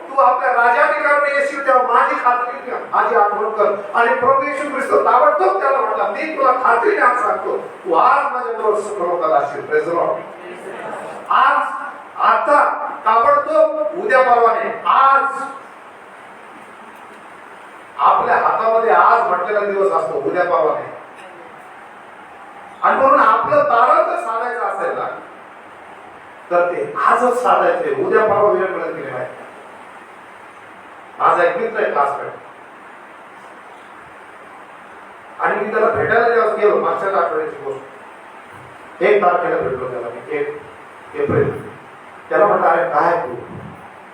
तू आपल्या राजाधिकाराने येशील तेव्हा माझी खात्री, माझी आठवण कर. आणि प्रभू येशू ख्रिस्त ताबडतोब त्याला म्हटला, मी तुला खात्रीने आज सांगतो, तू आज माझ्याबरोबर सुखरूपात असशील. Praise the Lord. आज, आता, ताबडतोब, उद्या परवाने, आज आपल्या हातामध्ये आज म्हटलेला दिवस असतो, उद्या परवाने. आणि म्हणून आपलं तारण जर साधायचं असेल ना तर ते आजच साधायचे, उद्या परवा वेळ मिळत गेली नाही. माझा एक मित्र आहे क्लासमेट, आणि मी त्याला भेटायला जेव्हा गेलो, मागच्या आठवड्याची गोष्ट, 1 तारखेला भेटलो त्याला मी, 1 एप्रिल. त्याला म्हटलं, अरे काय तू,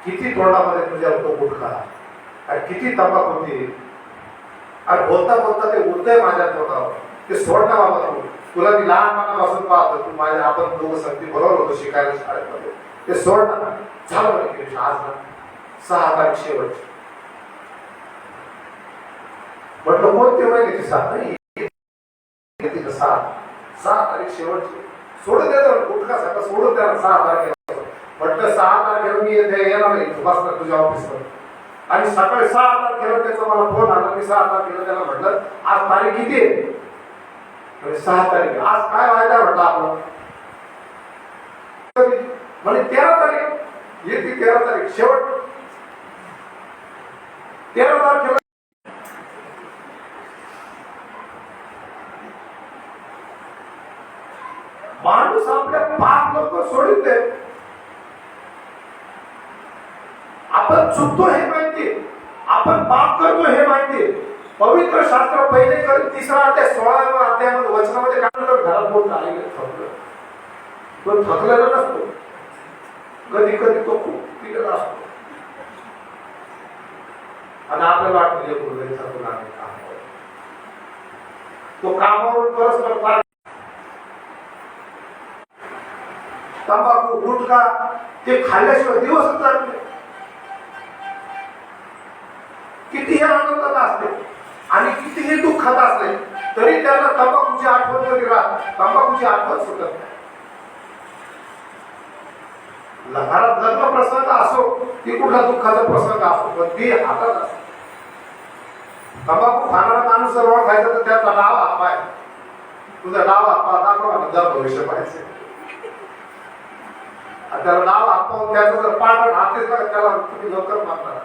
किती तोंडामध्ये तुझ्या होतो गुटखा, अरे किती तंबाखू होती, अरे बोलता बोलता ते उरतंय माझ्या तोंडावर, ते सोडणं बाबा, तुला मी लहानपणापासून पाहतो, तू माझ्या, आपण दोघं संगती बरोबर होतो शिकायला शाळेमध्ये, ते सोडणं झालं म्हणजे आज ना 6 तारीख शेवटची. म्हटलं कोणते महिन्याची 6 नाही, 6 तारीख शेवटची, सोडून द्या गुटखा सगळं सोडून द्या 6 तारखेला. म्हटलं 6 तारखेला मी येते येणार नाही, बसणार तुझ्या ऑफिसवर. आणि सकाळी 6 तारखेला त्याचा मला फोन आला. मी 6 तारखेला त्याला म्हटलं, आज तारीख किती आहे? 6 तारीख. आज काय वायदा म्हटलं आपलं? म्हणजे 13 तारीख येते, 13 तारीख शेवट, 13 तारखेला. माणूस आपल्या पाप लोक सोडून दे. आपण चुकतो हे माहिती, आपण पाप करतो हे माहिती. पवित्र शास्त्र पहिले करून 3रा अध्याय 16व्या अध्यायामध्ये वचनामध्ये काढलं, घरात बोलत आले थकलं. तो थकलेला नसतो, कधी कधी तो खूप पिलेला असतो आणि आपल्याला वाटतं लेकरू थकून आले काम, तो कामावरून परस्पर तंबाखू गुटखा ते खाल्ल्याशिवाय दिवसच जात नाही. कितीही आनंदात असले आणि कितीही दुःखात असले तरी त्यांना तंबाखूची आठवण कधी राहत, तंबाखूची आठवण सुटत नाही. घरात लग्न प्रसंग असो की कुठला दुःखाचा प्रसंग असो पण ती हातात असते. तंबाखू खाणारा माणूस जर ओळखायचा तर त्याचा डाव हात पाय, तुझा डाव हात पा दाखवा तुझा भविष्य पाहायचे. त्याला डाव हात पाहून त्याचा जर पाठ हात दिसला त्याला तुम्ही लवकर मारणार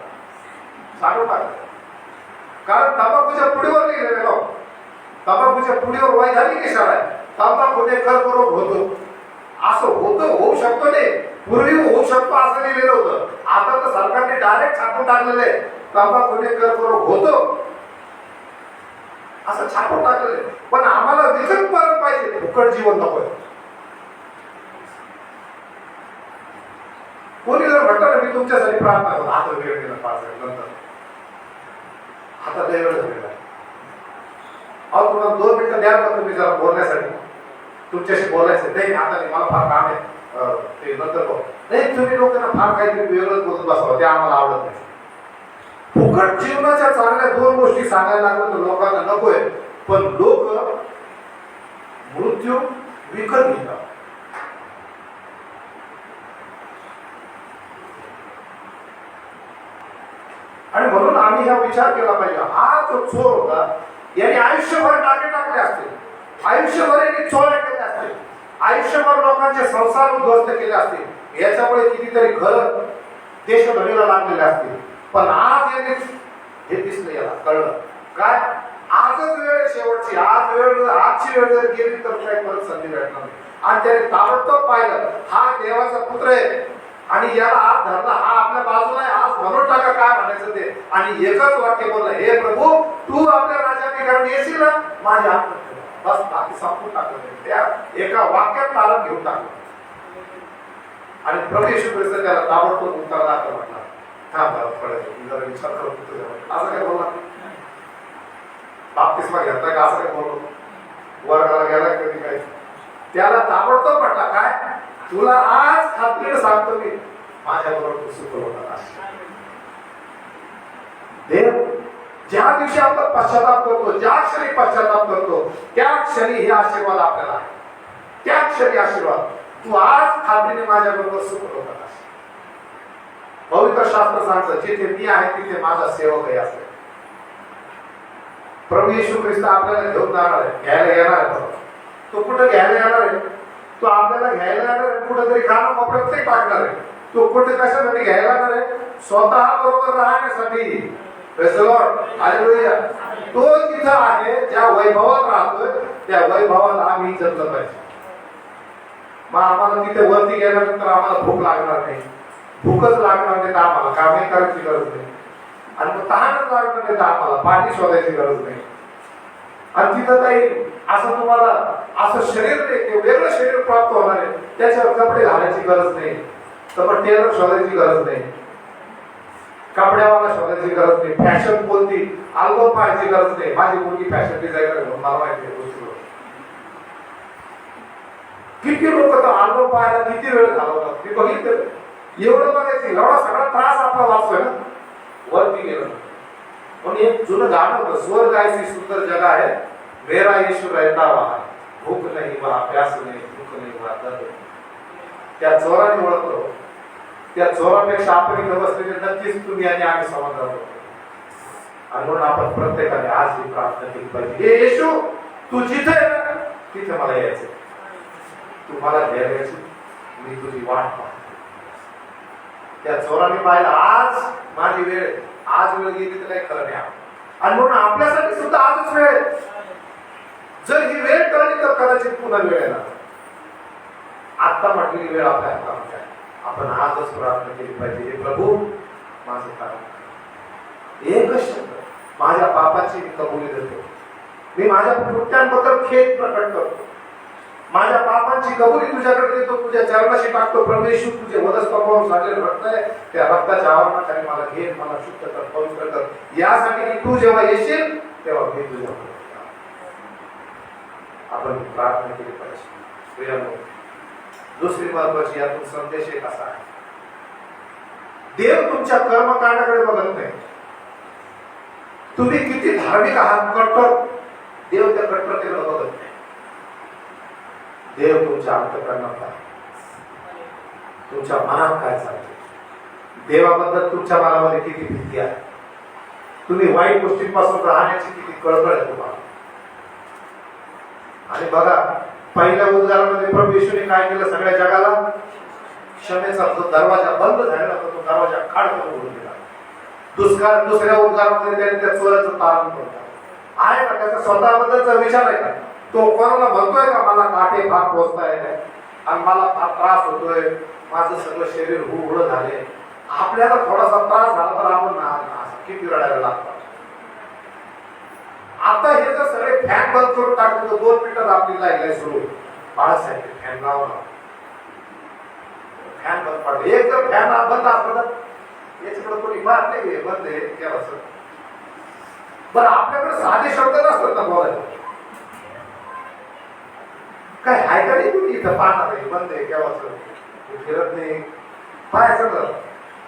सांगू टाका. कारण तंबाखूच्या पुढीवर लिहिलेलं, तंबाखूच्या पुढीवर वैधानिक इशारा आहे, तंबाखूने कर्करोग होतो. असं होतं, होऊ शकतो नाही, पूर्वी होऊ शकतो असं लिहिलेलं होतं. आता तर सरकारने डायरेक्ट छापून टाकलेलं आहे, तंबाखूने कर्करोग होतो असं छापून टाकलेलं आहे. पण आम्हाला विकत मरण पाहिजे, फुकट जीवन नको. कोणी जर म्हटलं मी तुमच्यासाठी प्रार्थना करतो, आता वेळ दिला 5 मिनिट नंतर, आता वेळ झालेला आहे. अहो तुम्हाला 2 मिनिटं द्या का तुम्ही जरा बोलण्यासाठी, तुमच्याशी बोलायचं नाही. आता नाही, मला फार काम आहे, ते नंतर बघ. नाही तुम्ही लोकांना फार काहीतरी वेगळंच बोलत बसावं, ते आम्हाला आवडत नाही. फुकट जीवनाच्या चांगल्या 2 गोष्टी सांगायला लागलं तर लोकांना नकोय. पण लोक मृत्यू विकत घेतात. आणि म्हणून आम्ही हा विचार केला पाहिजे, हा जो चोर होता याने आयुष्यभर टाके टाकले असते, आयुष्यभर यांनी चोऱ्या केल्या असतील, आयुष्यभर लोकांचे संसार उद्ध्वस्त केले असतील, याच्यामुळे कितीतरी घर देशभरीला लागलेले असतील. पण आज याने हे दिसलं, याला कळलं काय आजच वेळ शेवटची, आजची वेळ जर गेली तर काय परत संधी भेटणार नाही. आणि त्याने ताबडतोब पाहिलं हा देवाचा पुत्र आहे आणि याला हात धरला, हा आपल्या बाजूला आहे, आज म्हणून टाका काय म्हणायचं ते. आणि एकच वाक्य बोललं, हे प्रभू तू आपल्या राज्याधिकाराने येशील ना, माझ्या हात बस, बाकी संपून टाकलं. त्या एका वाक्यात तारण घेऊन टाकलं. आणि प्रभू येशू ख्रिस्त त्याला ताबडतोब उत्तर दाखल म्हटला, हा बरं पडेल जरा विचार करत असं काय बोलला. बाप्तिस्मा घेतला का असं काय बोललो, वर्गाला गेला कधी काय. त्याला ताबडतोब म्हटला काय, तुला आज खात्रीने सांगतो मी, माझ्या बरोबर तू सुखी होणार. देव ज्या दिवशी आपण पश्चाताप करतो, ज्या क्षणी पश्चाताप करतो त्या क्षणी हे आशीर्वाद आपल्याला आहे, त्या क्षणी आशीर्वाद. तू आज खात्रीने माझ्या बरोबर सुख होणार. पवित्र शास्त्र सांगतं जिथे मी आहे तिथे माझा सेवकही असेल. प्रभू येशू ख्रिस्त आपल्याला घेऊन जाणार आहे, घ्यायला येणार आहे. तो कुठं घ्यायला येणार आहे, तो आपल्याला घ्यायला येणार आहे, कुठेतरी काना कोपऱ्यात नाही टाकणार आहे. तो कुठे कशासाठी घ्यायला येणार आहे, स्वतः बरोबर राहण्यासाठी. हालेलुया. तो तिथं आहे ज्या वैभवात राहतोय त्या वैभवाला आम्ही जपलं पाहिजे. मग आम्हाला तिथे वरती गेल्यानंतर आम्हाला भूक लागणार नाही, भूकच लागणार नाही तर आम्हाला कामही करायची गरज नाही. आणि मग तहानच लागणार नाही तर आम्हाला पाणी शोधायची गरज नाही. आणि तिथं काही असं तुम्हाला असं शरीर नाही, ते वेगळं शरीर प्राप्त होणार आहे, त्याच्यावर कपडे घालायची गरज नाही, तर मग टेलर शोधायची गरज नाही, कपड्यावाला शोधायची गरज नाही, फॅशन कोणती अल्बम पाहायची गरज नाही. माझी मुलगी फॅशन डिझायनर म्हणून मला माहिती आहे गोष्टी. किती लोक तर अल्बम पाहायला किती वेळ घालवतात ते बघितलं. एवढं बघायचं, एवढा सगळा त्रास आपला वाचतोय ना वरती गेलं. पण एक जुनं गाणं होतं, स्वर्ग ऐसी सुंदर जगह है, मेरा यीशु रहता वहां, भूक नहीं वहां, प्यास नहीं, भूक नहीं वहां, दर्द. त्या चोराने ओळखलो, त्या चोरापेक्षा आपण इथं बसलेले नक्कीच तुम्ही आणि आम्ही समाधान होतो. आणि म्हणून आपण प्रत्येकाने आज ही प्रार्थना केली पाहिजे, हे येशू तू जिथे आहे ना तिथे मला यायचं, तू मला घ्यायला यायची, मी तुझी वाट पाहतो. त्या चोराने पाहिलं आज माझी वेळ, आज वेळ गेली तर काही खरं नाही. आणि म्हणून आपल्यासाठी सुद्धा आजच वेळ. जर ही वेळ कळली तर कदाचित पुन्हा वेळ येणार. आता म्हटलेली वेळ आपल्या हातात आहे. आपण आजच प्रार्थना केली पाहिजे, हे प्रभू माझं कारण एकच शब्द, माझ्या पापाची मी कबुली देतो, मी माझ्या कृत्यांबद्दल खेद प्रकट करतो, माझ्या पापांची कबुली तुझ्याकडे देतो, तुझ्या चरणाशी टाकतो. परमेश्वर तुझे वधस्तंभावरून झालेलं रक्त आहे, त्या रक्ताच्या आवरणाखाली मला घे, मला शुद्ध कर, पवित्र कर. यासाठी तू जेव्हा येशील तेव्हा मी तुझ्याकडे. आपण प्रार्थना केली पाहिजे. दुसरी महत्वाची यातून संदेश एक असा आहे, देव तुमच्या कर्मकांडाकडे बघत नाही. तुम्ही किती धार्मिक आहात, कट्टर, देव त्या कट्टरतेकडे बघत नाही. देव तुमच्या अंतःकरणात आहे, तुमच्या मनात काय चालते, देवाबद्दल तुमच्या मनामध्ये किती भीती आहे, तुम्ही वाईट गोष्टींपासून राहण्याची किती कळकळ आहे तुम्हाला. आणि बघा, पहिल्या उद्गारामध्ये प्रभू येशूने काय केलं, सगळ्या जगाला क्षमेचा जो दरवाजा बंद झालेला होता तो दरवाजा खाडकन उघडून दिला. दुसऱ्या उद्गारामध्ये त्याने त्या चोराचं तारण केलं आहे का, त्याचा स्वतःबद्दलचा विचार आहे का, तो कोणाला म्हणतोय का मला काटे फार पोचताय आणि मला फार त्रास होतोय, माझं सगळं शरीर हुळ झाले. आपल्याला थोडासा त्रास झाला तर आपण किती रडायला लागतो. आता हे जर सगळे फॅन बंद करून टाकले तर 2 मिनिटात आपली लाईट सुरू होईल. बाळासाहेब फॅन लावला, फॅन बंद पडले. एक जर फॅन बंद असला तर याच्याकडे कोणी बात नाही, बंद आहे केव्हा सर. बरं, आपल्याकडे साधे शब्द नसतात ना बोलायला, काय हाय का नाही, तुम्ही इथं पाहणार आहे बंद आहे केव्हा सर, फिरत नाही पाय सगळं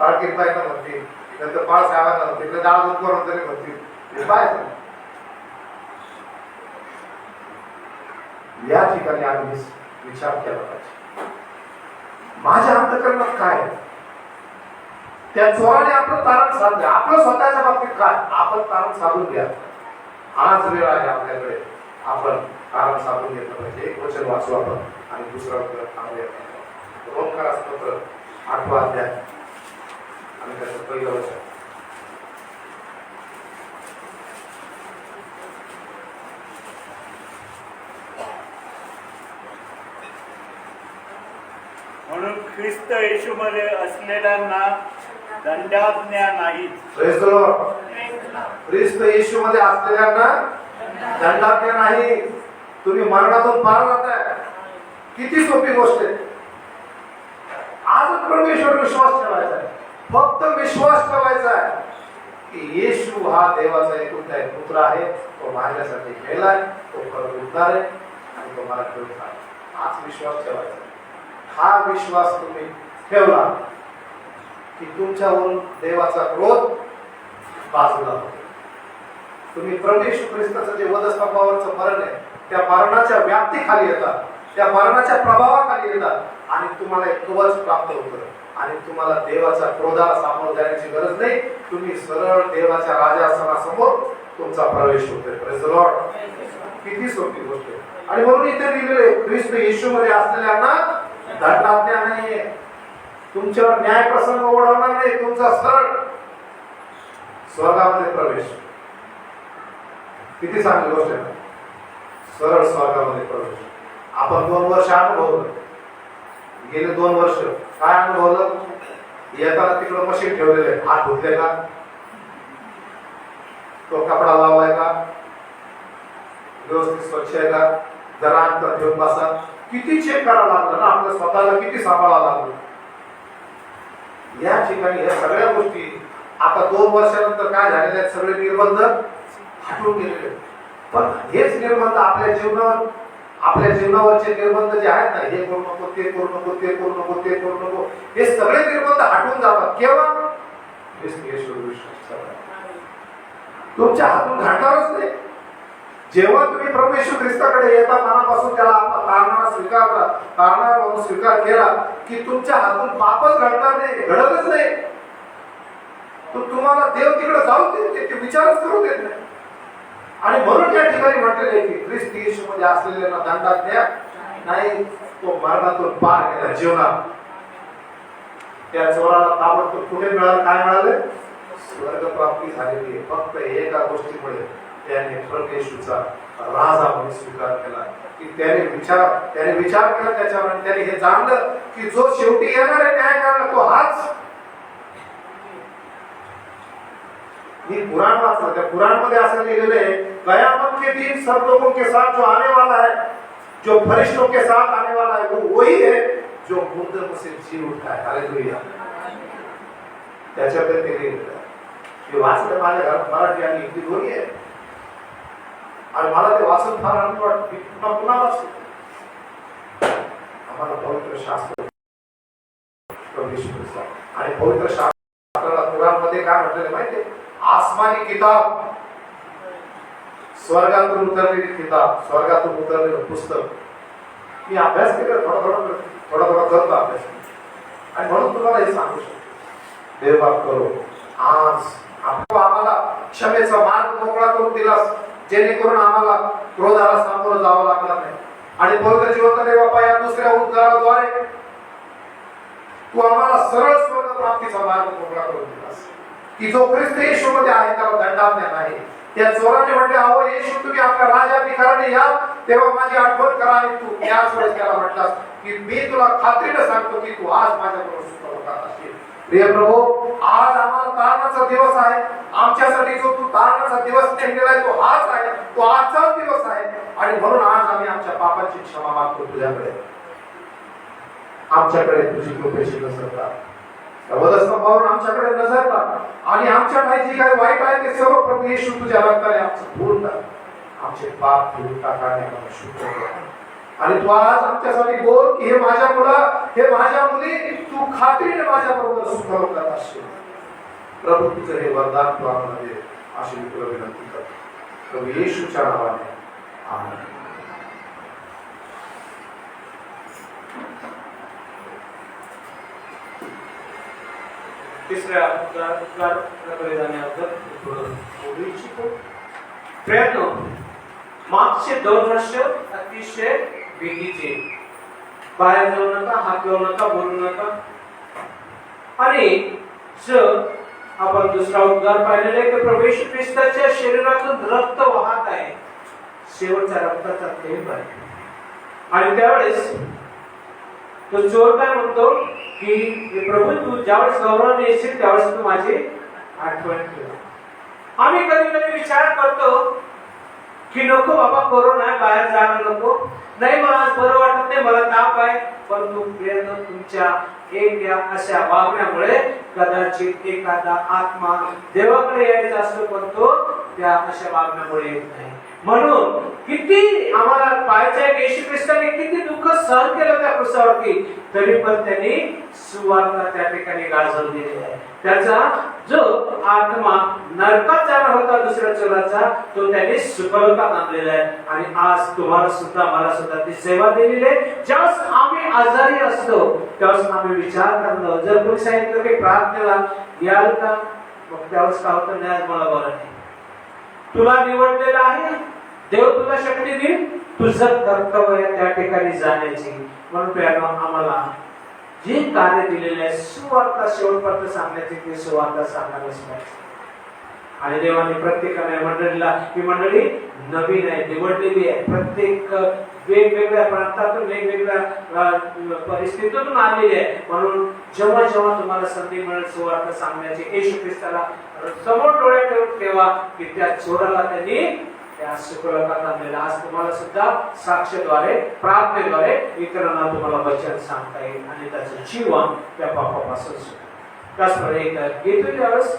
ताळकीत पाय ना म्हणतील, नंतर बाळासाहेबांना म्हणतील, डाळ दूध करून तरी म्हणतील पाय. या ठिकाणी आम्ही विचार केला पाहिजे, माझ्या अंतःकरणात काय आहे. त्या चोराने आपलं तारण साधलं, आपलं स्वतःच्या बाबतीत काय, आपण तारण साधून घ्या. आज वेळ आहे आपल्याकडे, आपण तारण साधून घेतलं पाहिजे. एक वचन वाचू आपण आणि दुसरं थांबूया. रोमकारा स्तोत्र 8वा अध्याय आणि त्याचं पहिलं वचन. म्हणून ख्रिस्त येशूमध्ये असलेल्यांना दंडाज्ञा नाही. Praise the Lord. ख्रिस्त येशूमध्ये असलेल्यांना दंडाज्ञा नाही. तुम्ही मरणातून पार जाताय, किती सोपी गोष्ट आहे. आजच परमेश्वर विश्वास ठेवायचा आहे, फक्त विश्वास ठेवायचा आहे की येशू हा देवाचा एकुलता एक पुत्र आहे, तो माझ्यासाठी मेलाय, तो परत उठणार आहे आणि तो मला घेऊन जाणार. हाच विश्वास ठेवायचा. हा विश्वास तुम्ही ठेवला की तुमच्यावरून देवाचा क्रोध बाजूला होतो. तुम्ही प्रभू येशू ख्रिस्ताचं जे वधस्तंभावरचं मरण आहे त्या मरणाच्या व्याप्तीखाली येतात, त्या मरणाच्या प्रभावाखाली येतात आणि तुम्हाला एक कवच प्राप्त होतं आणि तुम्हाला देवाच्या क्रोधाला सामोरं जाण्याची गरज नाही. तुम्ही सरळ देवाच्या राजासनासमोर तुमचा प्रवेश होतोय. Praise the Lord. किती सोपी गोष्ट आहे. आणि म्हणून इथे लिहिलेले ख्रिस्त येशूमध्ये असलेल्यांना दंडाज्ञा नाही. तुमच्यावर न्याय प्रसंग ओढवणार नाही, तुमचा सरळ स्वर्गामध्ये प्रवेश. किती चांगली गोष्ट आहे, सरळ स्वर्गामध्ये प्रवेश. आपण 2 वर्ष अनुभवलं, गेले 2 वर्ष काय अनुभवलं. येताना तिकडं मशीन ठेवलेले, हात धुतले का, तो कपडा लावलाय का, व्यवस्थित स्वच्छ आहे का, जरा अंतर ठेवून बसा. किती चेक करावं लागलं ना, आपलं स्वतःला किती सांभाळावं लागलं. या ठिकाणी या सगळ्या गोष्टी आता 2 वर्षानंतर काय झालेले आहेत, सगळे निर्बंध हटून गेलेले. पण हेच निर्बंध आपल्या जीवनावरचे निर्बंध जे आहेत ना, हे करू नको, ते करू नको, ते करू नको, ते करू नको, हे सगळे निर्बंध हटून जातात. केव्हा विश्वास तुमच्या हातून घडणारच नाही. जेव्हा तुम्ही प्रभू येशू ख्रिस्ताकडे येता, मनापासून त्याला आपला तारणारा स्वीकारला, तारणारा म्हणून स्वीकार केला की तुमच्या हातून पापच घडणार नाही, घडतच नाही. तुम्हाला देव तिकडे जाऊ देत, ते विचारच करू देत नाही. आणि म्हणून या ठिकाणी म्हटलेले की ख्रिस्त येशूमध्ये असलेल्यांना दंडाज्ञा नाही, तो मरणातून पार गेला जीवनात. त्या चोराला ताबडतोब कुठे मिळालं, काय मिळाले, स्वर्ग प्राप्ती झालेली आहे. फक्त एका गोष्टीमुळे त्याने प्रभू येशूचा राजा म्हणून स्वीकार केला की त्याने विचार केला त्याच्यावर आणि त्याने हे जाणलं की जो शेवटी येणार आहे न्याय करायला तो हाच. मी कुराण वाचलं, त्या कुराण मध्ये असं लिहिलेलं आहे, कयामत के दिन सब लोगों के साथ जो आने वाला है, जो फरिश्तों के साथ आने वाला है, वो वही है जो मुर्दे में से जी उठा है. हालेलुया. त्याच्याबद्दल ते लिहिलं. हे वाचलं माझ्या घरात मराठी आणि हिंदी दोन्ही आहे आणि मला ते वाचून फार आनंद वाटतो. पुन्हा वाचतो. आम्हाला पवित्र शास्त्र प्रवेश करतो. आणि पवित्र शास्त्राला कुराणमध्ये काय म्हटलेलं माहितीये? आसमानी किताब, स्वर्गातून उतरलेली किताब, स्वर्गातून उतरलेलं पुस्तक. मी अभ्यास केला, थोडा करतो अभ्यास, आणि म्हणून तुम्हाला हे सांगू शकतो. देवबाप करो आज आम्हाला क्षमेचा मार्ग मोकळा करून दिलास, जेणेकरून आम्हाला क्रोधाला सामोरं जावं लागणार नाही. आणि पवित्र जिवंत देव बाप्पा, या दुसऱ्या उद्गाराद्वारे तू आम्हाला सरळ स्वर्ग प्राप्तीचा मार्ग मोकळा करून दिलास, की जो ख्रिस्त येशूमध्ये आहे त्याला दंडाज्ञा नाही. त्या जोराने म्हटले, अहो येशू तुम्ही आपल्या राजाधिकाराने या, तेव्हा माझी आठवण करा. आणि तू त्याच वेळेस त्याला म्हटलास की मी तुला खात्रीने सांगतो की तू आज माझ्याबरोबर सुखवतात असशील. प्रिय प्रभू, आज आम्हाला तारणाचा दिवस आहे. आमच्यासाठी जो तू तारणाचा दिवस नेमलेला आहे तो हाच आहे, तो आजचाच दिवस आहे. आणि म्हणून आज आम्ही आमच्या पापाची क्षमा मागतो तुझ्याकडे. आमच्याकडे तुझी कृपेची नजर टाक, वधस्तंभावरून आमच्याकडे नजर टाक, आणि आमच्या काही जे काही वाईट आहे ते सर्व प्रभू येशू तुझ्या रक्ताने आमचं धुवून टाक. आमचे पाप धुवून टाक आणि आम्हाला शुद्ध कर. आणि तू आज आमच्यासाठी बोल की हे माझ्या मुला, हे माझ्या मुली, तू खात्रीने माझ्या बरोबर सुखवतात असशील. प्रभू तुझं हे वरदान तू आम्हाला दे, अशी मी तुला विनंती करतो प्रभू येशूच्या नावाने, आमेन. तिसऱ्या उद्गाराकडे जाण्याबद्दल थोडं बोलू इच्छितो. प्रयत्न मागचे 2 वर्ष अतिशय भीतीचे, बाहेर जाऊ नका, हात लावू नका, बोलू नका. आणि जर आपण दुसरा उद्गार पाहिलेला आहे की प्रभू येशू ख्रिस्ताच्या शरीरातून रक्त वाहत आहे, शेवटचा रक्ताचा थेंब आहे. आणि त्यावेळेस तो चोर काय म्हणतो की प्रभू तू ज्यावेळेस गौरवाने येशील त्यावेळेस तू माझी आठवण ठेव. आम्ही कधी कधी विचार करतो की नको बाबा, कोरोना आहे, बाहेर जायला नको, नाही मला आज बरं वाटत नाही, मला ताप आहे. परंतु तुमच्या एक या अशा वागण्यामुळे कदाचित एखादा आत्मा देवाकडे यायचा असतो, पण तो त्या अशा वागण्यामुळे येत नाही. म्हणून किती आम्हाला पाहायचं येशू ख्रिस्ताने किती दुःख सहन केलं त्या क्रूसावरती, तरी पण त्यांनी सुवार्ता त्या ठिकाणी गाजवली आहे. त्याचा जो आत्मा नरकात जाणार होता दुसऱ्या चोराचा, तो त्यांनी सुखलोकात आणलेला आहे. आणि आज तुम्हाला सुद्धा मला सुद्धा ती सेवा दिलेली आहे. ज्यावेळेस आम्ही आजारी असतो त्यावेळेस आम्ही विचार करतो, जर कोणी सांगितलं की प्रार्थनेला याल का, मग त्यावेळेस काय होतं, नाही मला बरं नाही, तुला निवडलेलं आहे, देव तुला शक्ती देईल, तुझं कर्तव्य त्या ठिकाणी जाण्याची. म्हणून प्रियानो, आम्हाला जे कार्य दिलेले आहे सुवार्ता शेवटपर्यंत सांगण्याचे ते सुवार्ता सांगायलाच पाहिजे. आणि देवाने प्रत्येकाने मंडळीला, ही मंडळी नवीन आहे, निवडलेली आहे, प्रत्येक वेगवेगळ्या प्रांतातून वेगवेगळ्या परिस्थितीतून आलेली आहे. म्हणून जेव्हा जेव्हा तुम्हाला संधी मिळेल सुवार्ता सांगण्याची, येशू ख्रिस्ताला समोर डोळे ठेवून ठेवा की त्या चोराला त्यांनी त्या सुखलोकात आणलेला. आज तुम्हाला सुद्धा साक्षीद्वारे, प्रार्थनेद्वारे इतरांना तुम्हाला वचन सांगता येईल आणि त्याचं जीवन त्या पापापासून सुटेल. त्याचप्रमाणे एक गीत त्यावेळेस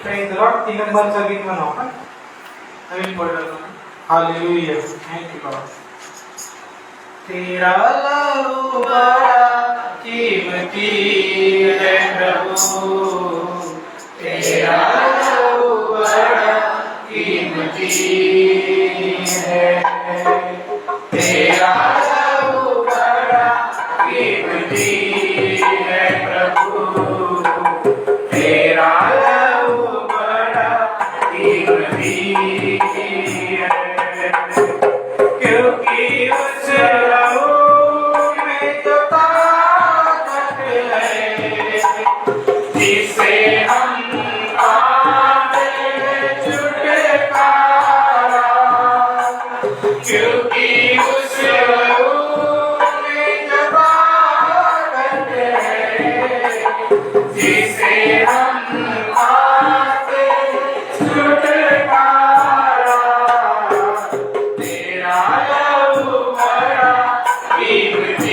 Praise the Lord. 3 नंबरचं गीत म्हणू आपण. नवीन पडलं. हालेलुया. Thank you Lord. तेरा लहू बड़ा कीमती है प्रभु, तेरा लहू बड़ा कीमती है, तेरा लहू बड़ा कीमती है प्रभु, तेरा क्योंकि उस लहू में तो ताकत है, जिसे हम पाते छुटकारा, क्योंकि उस लहू में तो ताकत है, जिसे हम पाते छुटकारा, तेरा लहू बड़ा कीमती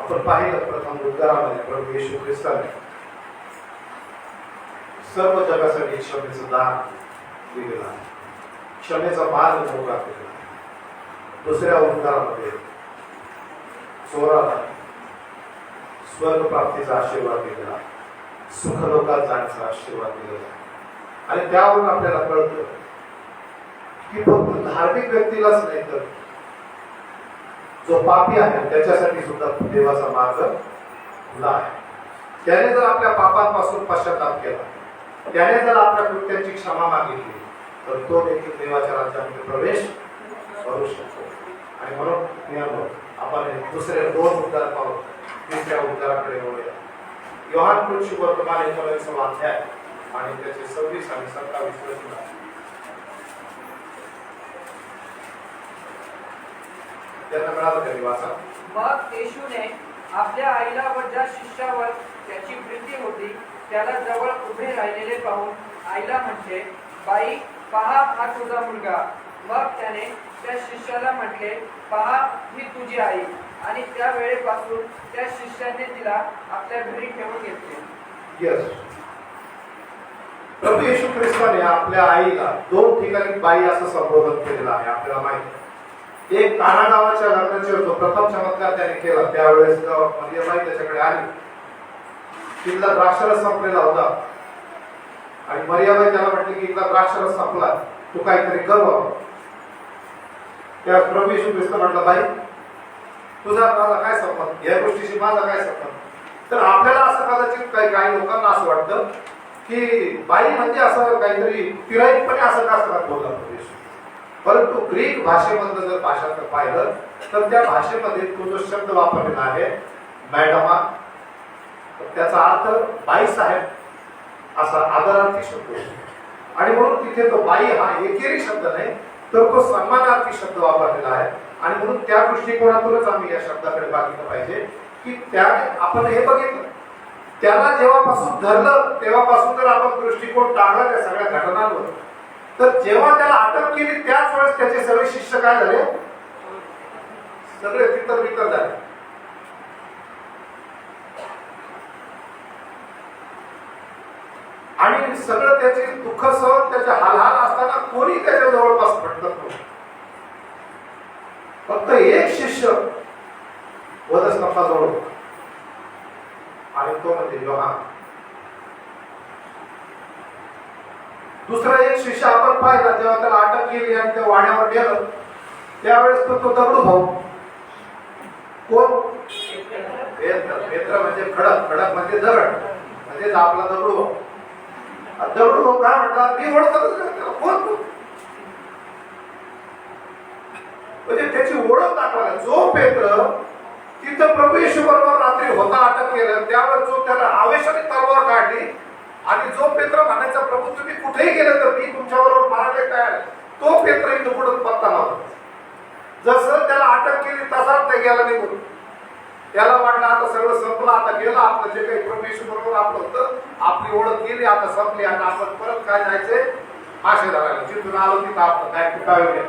आपण पाहिलं प्रथम उद्गारामध्ये प्रभू येशू ख्रिस्ताने सर्व जगासाठी क्षमेचं दान दिलेलं आहे, क्षमेचा मार्ग मोकळा केलेला आहे. दुसऱ्या उद्गारामध्ये चोराला स्वर्ग प्राप्तीचा आशीर्वाद दिलेला आहे, सुखलोकात जाण्याचा आशीर्वाद दिलेला आहे. आणि त्यावरून आपल्याला कळतं की फक्त धार्मिक व्यक्तीलाच नाही तर जो पापी आहे त्याच्यासाठी सुद्धा देवाचा मार्ग खुला आहे. त्याने जर आपल्या पापांपासून पश्चाताप केला, त्याने जर आपल्या कृत्यांची क्षमा मागितली तर तो देखील देवाच्या राज्यामध्ये प्रवेश करू शकतो. आणि म्हणून नियम आपण दुसरे दोन उद्गार पाहू, तिसऱ्या उद्गाराकडे वळूया. योहान कृषी वर्तमान 19 अध्याय आणि त्याचे 26 आणि 27 वचन. त्यांना मिळालं तरी वाचा. मग येशूने आपल्या आईला व ज्या शिष्यावर त्याची प्रीती होती त्याला जवळ उभे राहिलेले पाहून आईला म्हटले, बाई, पहा हा तुझा मुलगा. मग त्याने त्या शिष्याला म्हटले, पहा ही तुझी आई. आणि त्या वेळेपासून त्या शिष्याने तिला आपल्या घरी ठेवून घेतले. यस, प्रभू येशू ख्रिस्ताने आपल्या आईला दोन ठिकाणी बाई असं संबोधन केलेलं आहे. आपल्याला माहिती, एक काना गावाच्या लग्नाचा जो प्रथम चमत्कार त्याने केला त्यावेळेस मरियमाई त्याच्याकडे आली. तिथला द्राक्षरस संपलेला होता आणि मरियमाई त्याला म्हटली की इथला द्राक्षरस संपला, तू काहीतरी कर बाबा. त्या प्रभू येशू ख्रिस्त म्हटलं, बाई, तुझा माझा काय संबंध, या गोष्टीशी माझा काय संबंध. तर आपल्याला असं कदाचित काही लोकांना असं वाटतं की बाई म्हणजे असं काहीतरी तिराईतपणे असं का असं बोलला प्रभू येशू. परंतु ग्रीक भाषेमधलं जर भाषांतर पाहिलं तर त्या भाषेमध्ये तो जो शब्द वापरलेला आहे मॅडमा, तर त्याचा अर्थ बाई साहेब असा आदरार्थी शब्द होतो. आणि म्हणून तिथे तो बाई हा एकेरी शब्द नाही तर तो सन्मानार्थी शब्द वापरलेला आहे. आणि म्हणून त्या दृष्टिकोनातूनच आम्ही या शब्दाकडे बघितलं पाहिजे की त्या आपण हे बघितलं त्याला जेव्हापासून धरलं तेव्हापासून जर आपण दृष्टिकोन टाकला त्या सगळ्या घटनांवर, तर जेव्हा त्याला अटक केली त्याच वेळेस त्याचे सगळे शिष्य काय झाले, सगळे तितर बितर झाले. आणि सगळं त्याचे दुःख सहन त्याचे हालहाल असताना कोणी त्याच्या जवळपास भटकत नव्हतं. फक्त एक शिष्य वधस्तंभाजवळ होता आणि तो म्हणजे योहान. दुसरा एक शिष्य आपण पाहिला जेव्हा त्याला अटक केली आणि त्या वाड्यावर गेलं त्यावेळेस तो दगडू भाऊ. कोण? पेत्र म्हणजे खडक, खडक म्हणजे दगड, म्हणजेच आपला दगडू भाऊ. दगडू भाऊ काय म्हटला, मी ओळखतच कोण तू, म्हणजे त्याची ओळख दाखवायला. जो पेत्र तिथं प्रभू येशू बरोबर रात्री होता अटक केलं त्यावर जो त्याला आवेशाने तलवार काढली आणि जो पेत्र म्हणायचा प्रभू तुम्ही कुठेही गेले तर मी तुमच्या बरोबर मारायला तयार आहे, तो पेत्र इथं पुढे पत्ता लावला. जसं त्याला अटक केली तसाच ते गेला निघून. त्याला वाटलं आता सगळं संपलं, आता गेलं आपलं जे काही प्रभू येशू बरोबर आपलं होतं, आपली ओळख गेली, आता संपली, आता आपण परत काय जायचंय मासे धरायला. जिथून आलो तिथं आपलं काय कुठावे.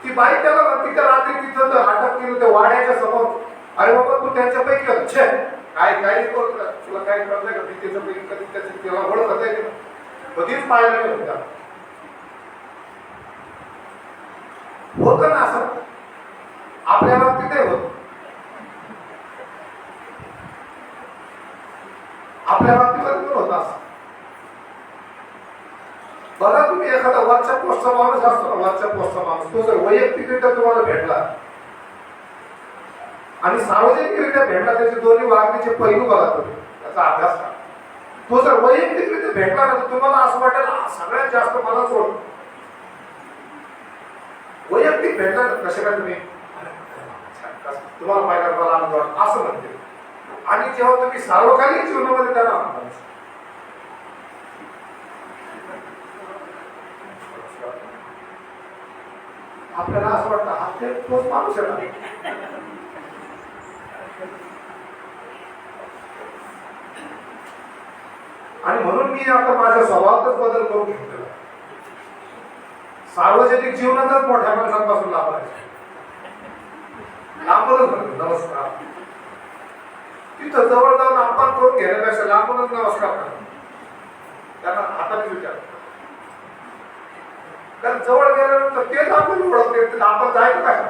ती बाई त्याला म्हणते त्या रात्री तिथं अटक केली त्या वाड्याच्या समोर, अरे बाबा तू त्यांच्यापैकी छे काय काही तुला काय कळतंय का, त्याच्यापैकी कधी त्याला ओळखत आहे कधीच पाहिलं नाही होतं. होत ना असं आपल्या बाबतीत होत, आपल्या बाबतीमध्ये पण होत असं. बघा तुम्ही एखादा वरच्या पोस्टचा माणूस असतो ना, वरच्या पोस्टचा माणूस, तो जर वैयक्तिकरित्या तुम्हाला भेटला आणि सार्वजनिकरित्या भेटला, त्याचे दोन्ही वागण्याचे पैलू बघा तुम्ही, त्याचा अभ्यास करा. तो जर वैयक्तिकरित्या भेटला ना तर तुम्हाला असं वाटेल सगळ्यात जास्त मला सोड. वैयक्तिक भेटला तर कसे काय तुम्ही तुम्हाला पाहिजे मला अनुभव असं म्हणते. आणि जेव्हा तुम्ही सार्वकालिक जीवनामध्ये त्याला म्हणता आपल्याला असं वाटतं हा ते तोच माणूस आहे. आणि म्हणून मी आता माझ्या स्वभावातच बदल करून घेतलेला. सार्वजनिक जीवनातच मोठ्या माणसांपासून लाभ आहे, लांबूनच म्हणतो नमस्कार. तिथं जवळ जाऊन अपमान करून घेण्यापेक्षा लांबूनच नमस्कार करा, त्यांना हाताने विचार. कारण जवळ गेल्यानंतर तेच आपण ओळखते, आपण जायचं काय.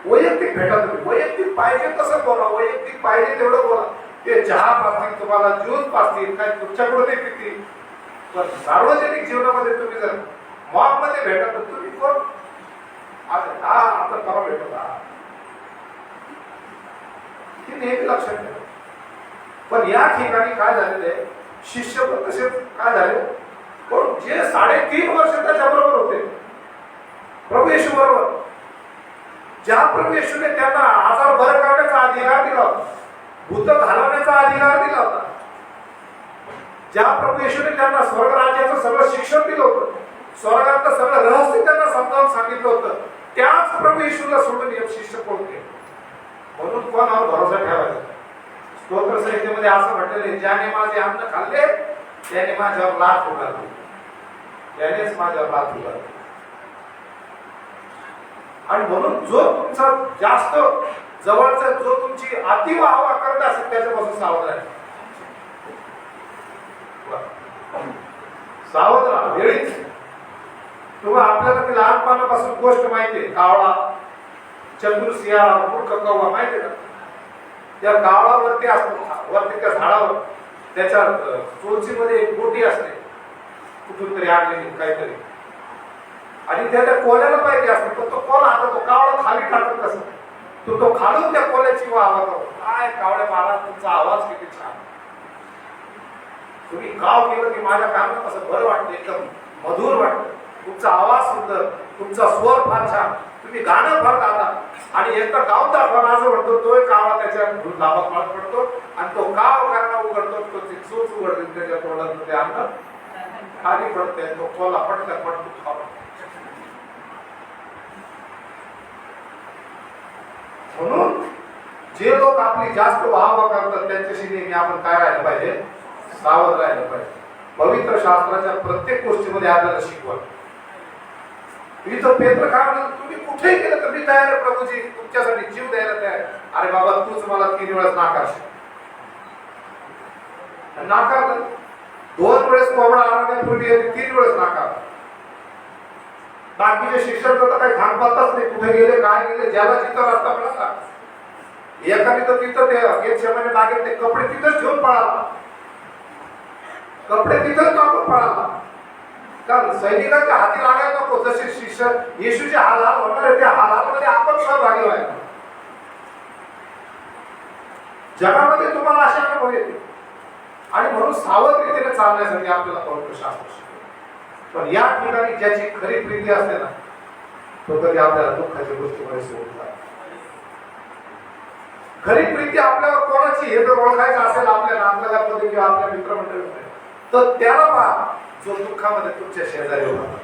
वैयक्तिक भेटा तुम्ही, वैयक्तिक पाहिजे तसं बोला, वैयक्तिक पाहिजे तेवढं बोला. ते चहा पाजतील तुम्हाला, ज्यूस पाजतील, काय तुमच्याकडून पितील. पण सार्वजनिक जीवनामध्ये तुम्ही जर मॉब मध्ये भेटत तर तुम्ही कोण आता करा भेटत हे नेहमी लक्षात ठेवा. पण या ठिकाणी काय झालेलं आहे, शिष्य पण तसे काय झाले, पण जे 3.5 वर्ष त्याच्या बरोबर होते प्रभू येशू बरोबर, ज्या प्रभू येशूने त्यांना आजार बरं करण्याचा अधिकार दिला होता, भूत घालवण्याचा अधिकार दिला होता, ज्या प्रभू येशूने त्यांना स्वर्ग राज्याचं सगळं शिक्षण दिलं होतं, स्वर्गातलं सगळं रहस्य त्यांना समजावून सांगितलं होतं, त्याच प्रभू येशूला सोडून एक शिष्य कोण केले. म्हणून कोणावर भरोसा ठेवायचा. स्तोत्र संहितेमध्ये असं म्हटलेले, ज्याने माझे अन्न खाल्ले त्याने माझ्यावर लाथ उगारली, त्यानेच माझ्यावर लाथ उगारली. आणि म्हणून जो तुमचा जास्त जवळचा, जो तुमची अति वाहवा करत असेल त्याच्यापासून सावध राहा. सावध राहा वेळीच. तुम्हाला आपल्याला ती लहानपणापासून गोष्ट माहिती आहे, कावळा, चंद्र, सिंह, मूर्ख कौवा माहिती आहे का. त्या कावळावरती असतो, वरती त्या झाडावर त्याच्या चोचीमध्ये एक गोटी असते कुठून तरी आणलेली काहीतरी, आणि त्या कोल्याला पाहिजे असते. तो कोला आता तो कावळा खाली टाकत कसं, तो खालून त्या कोल्याची आवाज. काय कावळे महाराज तुमचा आवाज किती छान, तुम्ही गाव केलं की माझ्या कानात असं बरं वाटतं, एकदम मधुर वाटतं, तुमचा आवाज सुंदर. तुमचा स्वर फार छान, तुम्ही गाणं फार गाता आणि एकदा गाऊन दाखवा असं म्हणतो, तो कावा त्याच्या लाभात फरक पडतो आणि तो काव करणं उघडतो, तो ती चूच उघडते त्याच्या तोंडात ते अन्न खाली पडते, तो कोला पटकन पडतो खावा. म्हणून जे लोक आपली जास्त वाहवा करतात त्यांच्याशी नेहमी आपण काय राहिलं पाहिजे, सावध राहिलं पाहिजे. पवित्र शास्त्राच्या प्रत्येक गोष्टीमध्ये आपल्याला शिकवण. इथं पेत्र काय म्हणतो, तुम्ही कुठेही गेलं तर मी तयार आहे प्रभूजी, तुमच्यासाठी जीव द्यायला तयार. अरे बाबा, तूच मला 3 वेळेस नाकारशील. नाकारलं 2 वेळेस कोंबडा आणण्यापूर्वी 3 वेळेस नाकारलं. बाकीचे शिक्षक तर काही थांबताच नाही, कुठे गेले काय गेले, ज्याला जिथं रस्ता मिळाला. एकाने तर तिथं ते 1 महिने लागेल ते कपडे तिथंच ठेवून पळाला, कपडे तिथंच टाकून पळाला. कारण सैनिकांच्या हाती लागायला नको. जसे शिष्य येशूचे हाल होणार आहे, त्या हालामध्ये आपण सहभागी व्हायला. जगामध्ये तुम्हाला अशा अनुभव येते आणि म्हणून सावध रीतीने चालण्यासाठी आपल्याला पवित्र शास्त्र शिकवतं. पण या ठिकाणी ज्याची खरी प्रीती असते ना, तो कधी आपल्याला दुःखाच्या गोष्टीमध्ये सोडून जातो. खरी प्रीती आपल्याला कोणाची हे जर ओळखायचं असेल आपल्या नातलगामध्ये किंवा आपल्या मित्रमंडळीमध्ये, तर त्याला पहा जो दुःखामध्ये तुमच्या शेजारी होता.